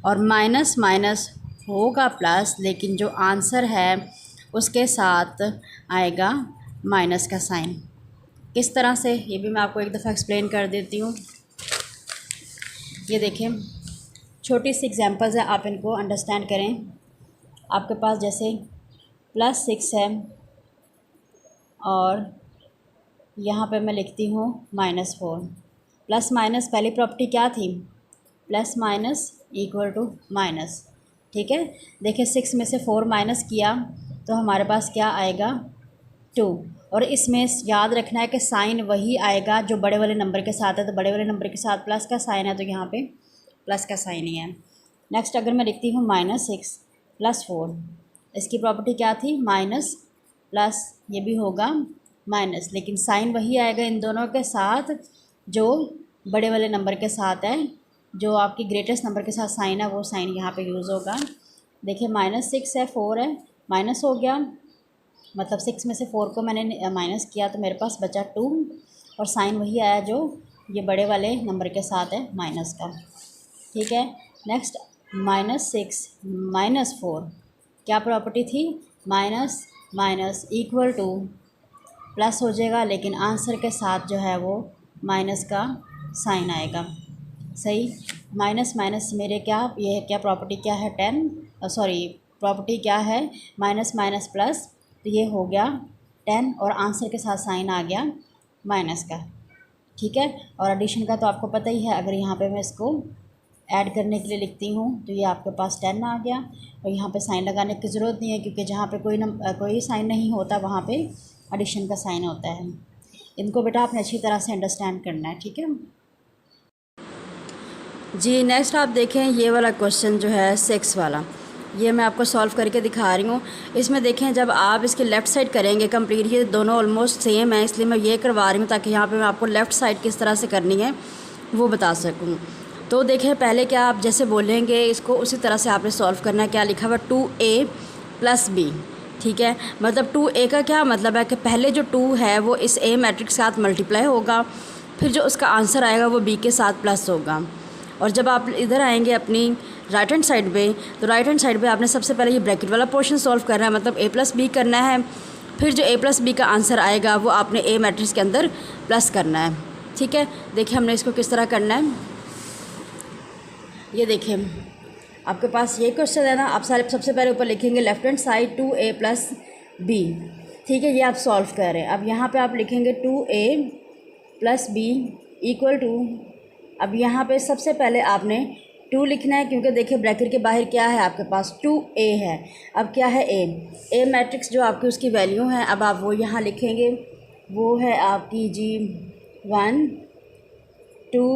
और माइनस माइनस होगा प्लस, लेकिन जो आंसर है उसके साथ आएगा माइनस का साइन। किस तरह से, ये भी मैं आपको एक दफ़ा एक्सप्लेन कर देती हूँ। ये देखें, छोटी सी एग्जांपल्स हैं, आप इनको अंडरस्टैंड करें। आपके पास जैसे +6 है और यहाँ पे मैं लिखती हूँ -4। प्लस माइनस पहली प्रॉपर्टी क्या थी, plus minus equal to minus, ठीक है। देखिए 6 में से 4 माइनस किया तो हमारे पास क्या आएगा 2, और इसमें याद रखना है कि साइन वही आएगा जो बड़े वाले नंबर के साथ है, तो बड़े वाले नंबर के साथ प्लस का साइन है तो यहाँ पे प्लस का साइन ही है। नेक्स्ट अगर मैं लिखती हूँ -6 + 4, इसकी प्रॉपर्टी क्या थी, माइनस प्लस, ये भी होगा माइनस, लेकिन साइन वही आएगा इन दोनों के साथ जो बड़े वाले नंबर के साथ है, जो आपकी ग्रेटेस्ट नंबर के साथ साइन है वो साइन यहाँ पे यूज़ होगा। देखिए -6 है, 4 है, माइनस हो गया, मतलब 6 में से 4 को मैंने माइनस किया तो मेरे पास बचा 2, और साइन वही आया जो ये बड़े वाले नंबर के साथ है माइनस का, ठीक है। नेक्स्ट -6 - 4 क्या प्रॉपर्टी थी, minus minus equal two plus हो जाएगा, लेकिन आंसर के साथ जो है वो माइनस का साइन आएगा, सही। माइनस माइनस मेरे क्या, ये क्या प्रॉपर्टी क्या है, 10, सॉरी प्रॉपर्टी क्या है, माइनस माइनस प्लस, तो ये हो गया 10 और आंसर के साथ साइन आ गया माइनस का, ठीक है। और एडिशन का तो आपको पता ही है, अगर यहाँ पे मैं इसको ऐड करने के लिए लिखती हूँ तो ये आपके पास 10 आ गया, और यहाँ पे साइन लगाने की ज़रूरत नहीं है क्योंकि जहाँ पे कोई साइन नहीं होता वहाँ पे एडिशन का साइन होता है। इनको बेटा आपने अच्छी तरह से अंडरस्टैंड करना है, ठीक है जी। नेक्स्ट आप देखें, ये वाला क्वेश्चन जो है 6 वाला, ये मैं आपको सॉल्व करके दिखा रही हूँ। इसमें देखें, जब आप इसके लेफ़्ट साइड करेंगे कंप्लीट, ये दोनों ऑलमोस्ट सेम है, इसलिए मैं ये करवा रही हूँ ताकि यहाँ पे मैं आपको लेफ़्ट साइड किस तरह से करनी है वो बता सकूँ। तो देखें, पहले क्या आप जैसे बोलेंगे इसको उसी तरह से आपने सॉल्व करना है। क्या लिखा हुआ 2a + b, ठीक है। मतलब 2a का क्या मतलब है कि पहले जो 2 है वो इस a मैट्रिक्स के साथ मल्टीप्लाई होगा, फिर जो उसका आंसर आएगा वो b के साथ प्लस होगा। और जब आप इधर आएंगे अपनी राइट हैंड साइड पे, तो राइट हैंड साइड पे आपने सबसे पहले ये ब्रैकेट वाला पोर्शन सॉल्व करना है, मतलब a + b करना है, फिर जो a + b का आंसर आएगा वो आपने a मैट्रिक्स के अंदर प्लस करना है, ठीक है। देखिए हमने इसको किस तरह करना है, ये देखिए आपके पास ये क्वेश्चन है ना, आप सबसे पहले ऊपर लिखेंगे left hand side 2a + b, ठीक है, ये आप सॉल्व कर रहे हैं। अब यहाँ पे आप लिखेंगे 2a + b इक्वल टू, अब यहाँ पे सबसे पहले आपने 2 लिखना है क्योंकि देखिए ब्रैकेट के बाहर क्या है आपके पास 2a है। अब क्या है a मैट्रिक्स जो आपकी उसकी वैल्यू है, अब आप वो यहाँ लिखेंगे, वो है आपकी जी 1 2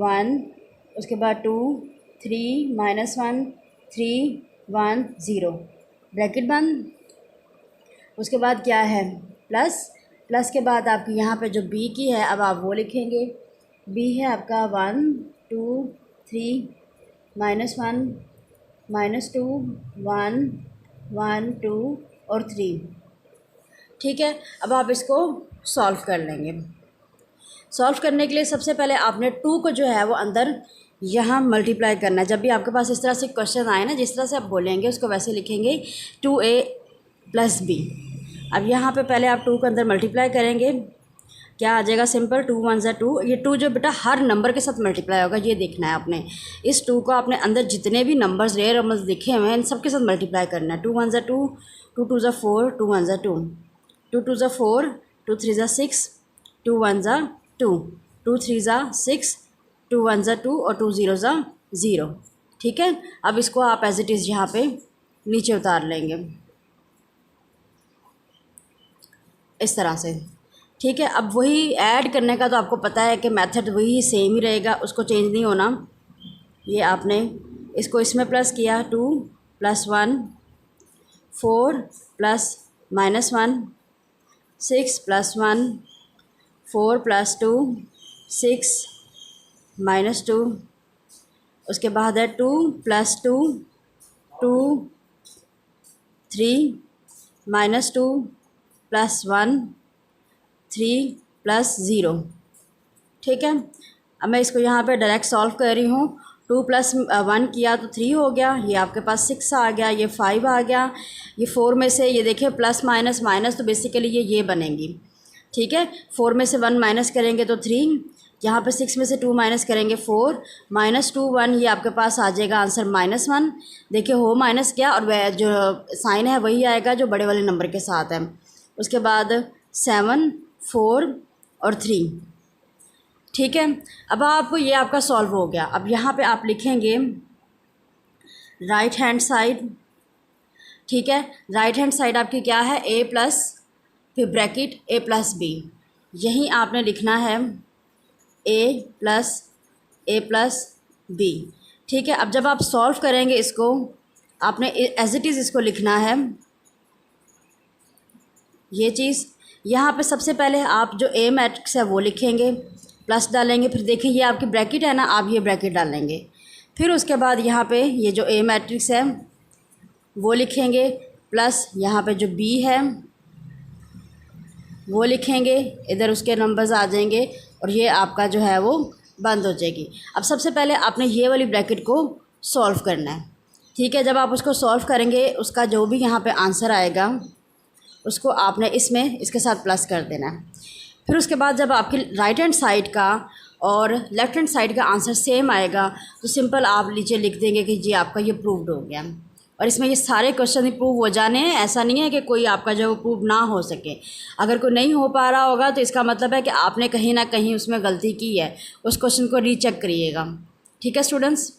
1, उसके बाद 2 3 -1 3 1 0 ब्रैकेट बंद। उसके बाद क्या है प्लस के बाद आपकी यहाँ पे जो b की है, अब आप वो लिखेंगे, b है आपका 1 2 3 -1 -2 1 1 2 और 3, ठीक है। अब आप इसको सॉल्व कर लेंगे। सॉल्व करने के लिए सबसे पहले आपने 2 को जो है वो अंदर यहाँ मल्टीप्लाई करना है। जब भी आपके पास इस तरह से क्वेश्चन आए ना, जिस तरह से आप बोलेंगे उसको वैसे लिखेंगे 2a + b। अब यहाँ पे पहले आप 2 को अंदर मल्टीप्लाई करेंगे, क्या आ जाएगा, सिंपल 2 1 ज़ा 2। ये 2 जो बेटा हर नंबर के साथ मल्टीप्लाई होगा, ये देखना है आपने। इस 2 को आपने अंदर जितने भी नंबर्स रेयर नंबर्स लिखे हुए हैं इन सब के साथ मल्टीप्लाई करना है। 2 1 ज़ा 2, 2 2 ज़ा 4, 2 1 ज़ा 2, 2 2 ज़ा 4, 2 3 ज़ा 6, 2 1 ज़ा 2, 2 3 ज़ा 6, 2 1 ज़ा 2 और 2 0 ज़ा 0, ठीक है। अब इसको आप एज इट इज़ यहाँ पे नीचे उतार लेंगे इस तरह से, ठीक है। अब वही ऐड करने का तो आपको पता है कि मेथड वही सेम ही रहेगा, उसको चेंज नहीं होना। ये आपने इसको इसमें प्लस किया, 2 + 1 4 + -1 6 + 1 4 + 2 6 -2, उसके बाद है 2 + 2 2 3 -2 + 1 3 + 0। ठीक है, अब मैं इसको यहाँ पे डायरेक्ट सॉल्व कर रही हूँ। 2 + 1 किया तो 3 हो गया, ये आपके पास 6 आ गया, ये 5 आ गया, ये 4 में से ये देखिए प्लस माइनस माइनस, तो बेसिकली ये बनेंगी। ठीक है, 4 में से 1 माइनस करेंगे तो 3, यहाँ पे 6 में से 2 माइनस करेंगे 4, -2 1, ये आपके पास आ जाएगा आंसर -1। देखिए हो माइनस गया और वह जो साइन है वही आएगा जो बड़े वाले नंबर के साथ है। उसके बाद 7 4 और 3। ठीक है, अब आप ये आपका सॉल्व हो गया। अब यहाँ पे आप लिखेंगे राइट हैंड साइड। ठीक है, राइट हैंड साइड आपकी क्या है, a प्लस फिर ब्रैकेट a + b, यहीं आपने लिखना है a + b। ठीक है, अब जब आप सॉल्व करेंगे इसको, आपने एज इट इज़ इसको लिखना है ये चीज़। यहाँ पे सबसे पहले आप जो a मैट्रिक्स है वो लिखेंगे, प्लस डालेंगे, फिर देखिए ये आपकी ब्रैकेट है ना, आप ये ब्रैकेट डालेंगे, फिर उसके बाद यहाँ पे ये जो a मैट्रिक्स है वो लिखेंगे, प्लस यहाँ पे जो b है वो लिखेंगे, इधर उसके नंबर्स आ जाएंगे और ये आपका जो है वो बंद हो जाएगी। अब सबसे पहले आपने ये वाली ब्रैकेट को सॉल्व करना है। ठीक है, जब आप उसको सॉल्व करेंगे, उसका जो भी यहाँ पे आंसर आएगा उसको आपने इसमें इसके साथ प्लस कर देना है। फिर उसके बाद जब आपकी राइट हैंड साइड का और लेफ़्ट हैंड साइड का आंसर सेम आएगा तो सिंपल आप नीचे लिख देंगे कि जी आपका ये प्रूव्ड हो गया। और इसमें ये सारे क्वेश्चन ही प्रूव हो जाने हैं, ऐसा नहीं है कि कोई आपका जो प्रूव ना हो सके। अगर कोई नहीं हो पा रहा होगा तो इसका मतलब है कि आपने कहीं ना कहीं उसमें गलती की है, उस क्वेश्चन को रीचेक करिएगा। ठीक है स्टूडेंट्स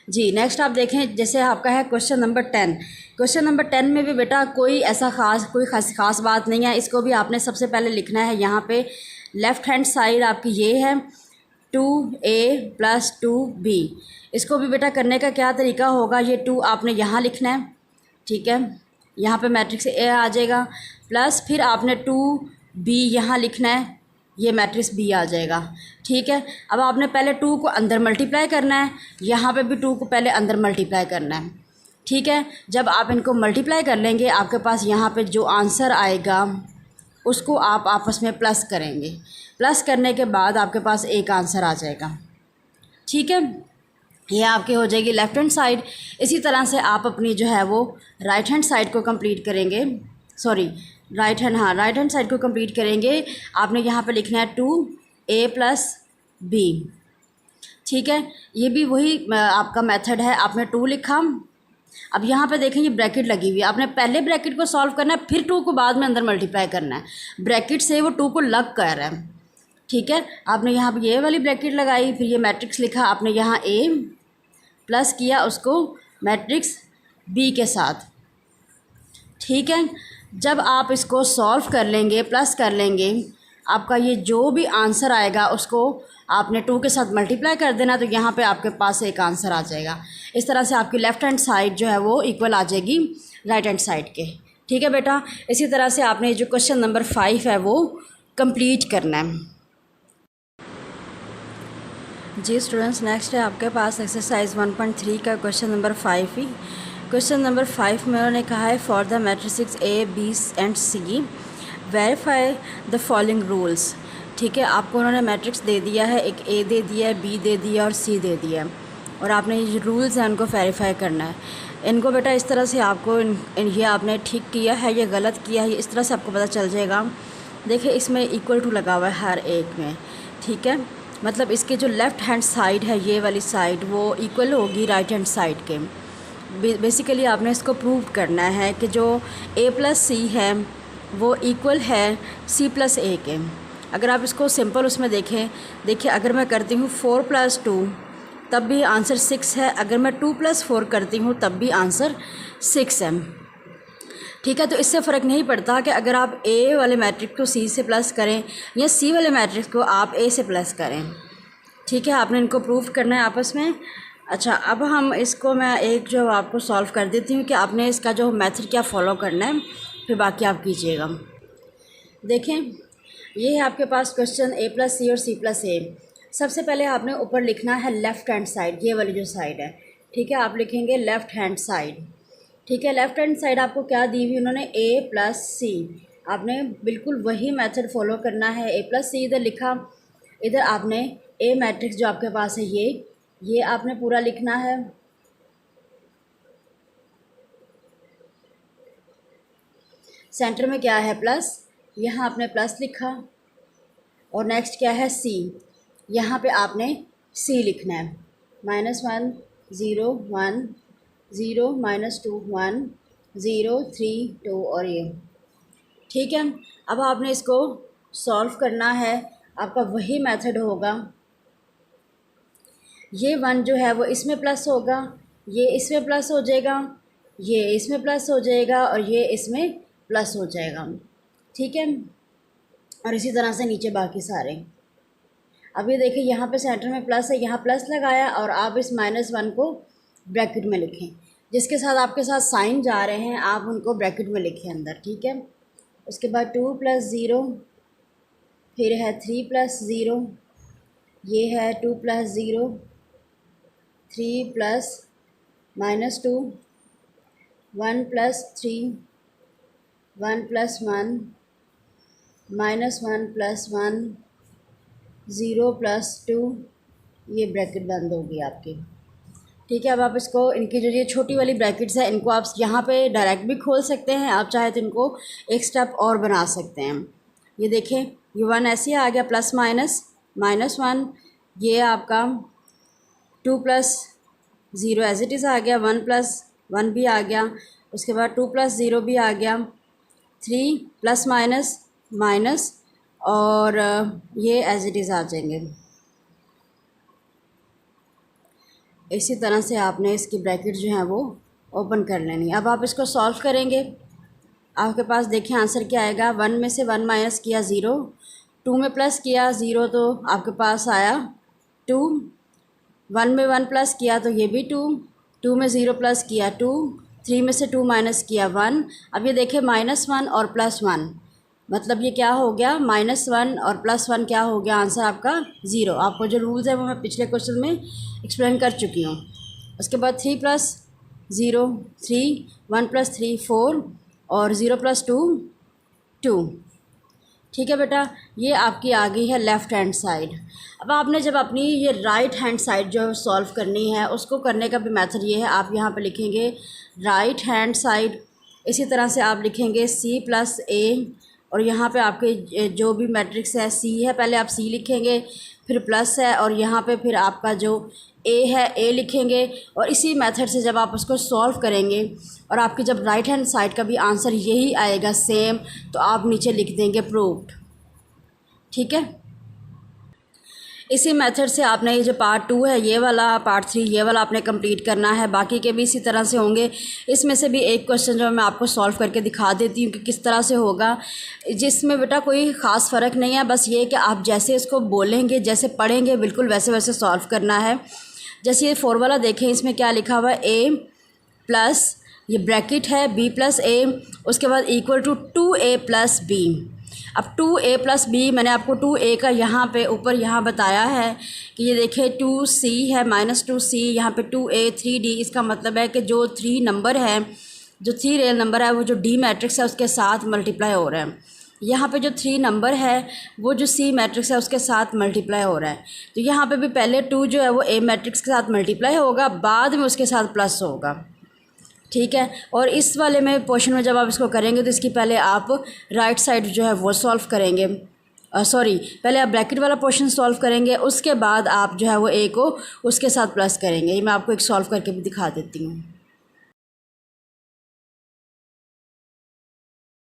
जी, नेक्स्ट आप देखें, जैसे आपका है क्वेश्चन नंबर 10। क्वेश्चन नंबर 10 में भी बेटा कोई ऐसा खास बात नहीं है। इसको भी आपने सबसे पहले लिखना है, यहाँ पे लेफ़्ट हैंड साइड आपकी ये है 2a + 2b। इसको भी बेटा करने का क्या तरीका होगा, ये 2 आपने यहाँ लिखना है। ठीक है, यहाँ पे मैट्रिक्स a आ जाएगा, प्लस फिर आपने 2b यहाँ लिखना है, ये मैट्रिक्स b आ जाएगा। ठीक है, अब आपने पहले 2 को अंदर मल्टीप्लाई करना है, यहाँ पे भी 2 को पहले अंदर मल्टीप्लाई करना है। ठीक है, जब आप इनको मल्टीप्लाई कर लेंगे, आपके पास यहाँ पे जो आंसर आएगा उसको आप आपस में प्लस करेंगे। प्लस करने के बाद आपके पास एक आंसर आ जाएगा। ठीक है, ये आपकी हो जाएगी लेफ़्ट हैंड साइड। इसी तरह से आप अपनी जो है वो राइट हैंड साइड को कंप्लीट करेंगे, राइट हैंड साइड को कंप्लीट करेंगे। आपने यहाँ पे लिखना है 2a + b। ठीक है, ये भी वही आपका मेथड है, आपने 2 लिखा। अब यहाँ पे देखें ये ब्रैकेट लगी हुई है, आपने पहले ब्रैकेट को सॉल्व करना है, फिर 2 को बाद में अंदर मल्टीप्लाई करना है। ब्रैकेट से वो 2 को लग कर रहा है। ठीक है, आपने यहाँ पे ये वाली ब्रैकेट लगाई, फिर ये मैट्रिक्स लिखा, आपने यहाँ a प्लस किया उसको मैट्रिक्स b के साथ। ठीक है, जब आप इसको सॉल्व कर लेंगे, प्लस कर लेंगे, आपका ये जो भी आंसर आएगा उसको आपने 2 के साथ मल्टीप्लाई कर देना, तो यहाँ पे आपके पास एक आंसर आ जाएगा। इस तरह से आपकी लेफ़्ट हैंड साइड जो है वो इक्वल आ जाएगी राइट हैंड साइड के। ठीक है बेटा, इसी तरह से आपने जो क्वेश्चन नंबर 5 है वो कंप्लीट करना है। जी स्टूडेंट्स, नेक्स्ट है आपके पास एक्सरसाइज 1.3 का क्वेश्चन नंबर 5 ही। क्वेश्चन नंबर 5 में उन्होंने कहा है for the matrices A, B and C verify the following rules. ठीक है, आपको उन्होंने मैट्रिक्स दे दिया है, एक A दे दिया है, B दे दिया और C दे दिया है, और आपने ये रूल्स हैं उनको वेरीफाई करना है। इनको बेटा इस तरह से आपको ये आपने ठीक किया है, ये गलत किया है, इस तरह से आपको पता चल जाएगा। देखिए इसमें इक्वल टू लगा हुआ है हर एक में। ठीक है, मतलब इसके जो लेफ़्ट हैंड साइड है, ये वाली साइड, वो इक्वल होगी राइट हैंड साइड के। बेसिकली आपने इसको प्रूव करना है कि जो A + C है वो इक्वल है C + A के। अगर आप इसको सिंपल उसमें देखें, देखिए अगर मैं करती हूँ 4 + 2 तब भी आंसर 6 है, अगर मैं 2 + 4 करती हूँ तब भी आंसर 6 है। ठीक है, तो इससे फ़र्क नहीं पड़ता कि अगर आप A वाले मैट्रिक्स को C से प्लस करें या C वाले मैट्रिक्स को आप A से प्लस करें। ठीक है, आपने इनको प्रूव करना है आपस में। अच्छा, अब हम इसको मैं एक जो आपको सॉल्व कर देती हूँ कि आपने इसका जो मेथड क्या फ़ॉलो करना है, फिर बाकी आप कीजिएगा। देखें ये है आपके पास क्वेश्चन a प्लस सी और c प्लस ए। सबसे पहले आपने ऊपर लिखना है लेफ़्ट हैंड साइड, ये वाली जो साइड है, ठीक है। आप लिखेंगे लेफ़्ट हैंड साइड, ठीक है। लेफ़्ट हैंड साइड आपको क्या दी हुई उन्होंने, a प्लस सी। आपने बिल्कुल वही मेथड फॉलो करना है। a प्लस सी इधर लिखा, इधर आपने a मैट्रिक्स जो आपके पास है ये आपने पूरा लिखना है। सेंटर में क्या है प्लस, यहाँ आपने प्लस लिखा। और नेक्स्ट क्या है सी, यहाँ पे आपने सी लिखना है। -1 0 1 0 -2 1 0 3 2 और ये, ठीक है। अब आपने इसको सॉल्व करना है, आपका वही मेथड होगा। ये 1 जो है वो इसमें प्लस होगा, ये इसमें प्लस हो जाएगा, ये इसमें प्लस हो जाएगा और ये इसमें प्लस हो जाएगा, ठीक है। और इसी तरह से नीचे बाकी सारे। अब ये देखिए यहाँ पे सेंटर में प्लस है, यहाँ प्लस लगाया और आप इस -1 को ब्रैकेट में लिखें। जिसके साथ आपके साथ साइन जा रहे हैं आप उनको ब्रैकेट में लिखें अंदर, ठीक है। उसके बाद 2 + 0, फिर है 3 + 0, ये है 2 + 0, 3 + -2, 1 + 3, 1 + 1, -1 + 1, 0 + 2, ये ब्रैकेट बंद होगी आपकी, ठीक है। अब आप इसको, इनकी जो ये छोटी वाली ब्रैकेट्स है इनको आप यहाँ पे डायरेक्ट भी खोल सकते हैं, आप चाहे तो इनको एक स्टेप और बना सकते हैं। ये देखें, ये 1 ऐसे आ गया, प्लस माइनस -1, ये आपका 2 + 0 एज इट इज़ आ गया, 1 + 1 भी आ गया, उसके बाद 2 + 0 भी आ गया, 3 प्लस माइनस माइनस और ये एज इट इज़ आ जाएंगे। इसी तरह से आपने इसकी ब्रैकेट जो है वो ओपन कर लेनी। अब आप इसको सॉल्व करेंगे, आपके पास देखिए आंसर क्या आएगा। 1 में से 1 माइनस किया 0, 2 में प्लस किया 0 तो आपके पास आया 2, 1 में 1 प्लस किया तो ये भी 2, 2 में 0 प्लस किया 2, 3 में से 2 माइनस किया 1। अब ये देखिए -1 और +1, मतलब ये क्या हो गया, -1 और +1 क्या हो गया, आंसर आपका 0। आपको जो रूल्स है वो मैं पिछले क्वेश्चन में एक्सप्लेन कर चुकी हूँ। उसके बाद 3 + 0 3, 1 + 3 4 और 0 + 2 2, ठीक है बेटा। ये आपकी आ गई है लेफ़्ट हैंड साइड। अब आपने जब अपनी ये राइट हैंड साइड जो सॉल्व करनी है उसको करने का भी मेथड ये है, आप यहाँ पे लिखेंगे राइट हैंड साइड, इसी तरह से आप लिखेंगे c + a और यहाँ पे आपके जो भी मैट्रिक्स है c है, पहले आप c लिखेंगे, फिर प्लस है और यहाँ पे फिर आपका जो a है a लिखेंगे। और इसी मेथड से जब आप उसको सॉल्व करेंगे और आपकी जब राइट हैंड साइड का भी आंसर यही आएगा सेम, तो आप नीचे लिख देंगे प्रूव्ड, ठीक है। इसी मेथड से आपने ये जो पार्ट 2 है ये वाला, पार्ट 3 ये वाला आपने कंप्लीट करना है। बाकी के भी इसी तरह से होंगे। इसमें से भी एक क्वेश्चन जो मैं आपको सॉल्व करके दिखा देती हूँ कि किस तरह से होगा, जिसमें बेटा कोई ख़ास फ़र्क नहीं है, बस ये कि आप जैसे इसको बोलेंगे, जैसे पढ़ेंगे, बिल्कुल वैसे वैसे सॉल्व करना है। जैसे ये 4 वाला देखें, इसमें क्या लिखा हुआ है, a प्लस ये ब्रैकेट है b + a, उसके बाद = 2a + b। अब 2a + b मैंने आपको 2a का यहाँ पे ऊपर यहाँ बताया है कि ये देखिए 2c है, -2c, यहाँ पे 2a 3d। इसका मतलब है कि जो 3 नंबर है, जो 3 रियल नंबर है, वो जो d मैट्रिक्स है उसके साथ मल्टीप्लाई हो रहा है। यहाँ पे जो 3 नंबर है वो जो c मैट्रिक्स है उसके साथ मल्टीप्लाई हो रहा है। तो यहाँ पे भी पहले 2 जो है वो a मैट्रिक्स के साथ मल्टीप्लाई होगा, बाद में उसके साथ प्लस होगा, ठीक है। और इस वाले में पोर्शन में जब आप इसको करेंगे तो इसकी पहले आप राइट साइड जो है वो सॉल्व करेंगे, पहले आप ब्रैकेट वाला पोर्शन सॉल्व करेंगे, उसके बाद आप जो है वो a को उसके साथ प्लस करेंगे। ये मैं आपको एक सॉल्व करके भी दिखा देती हूँ।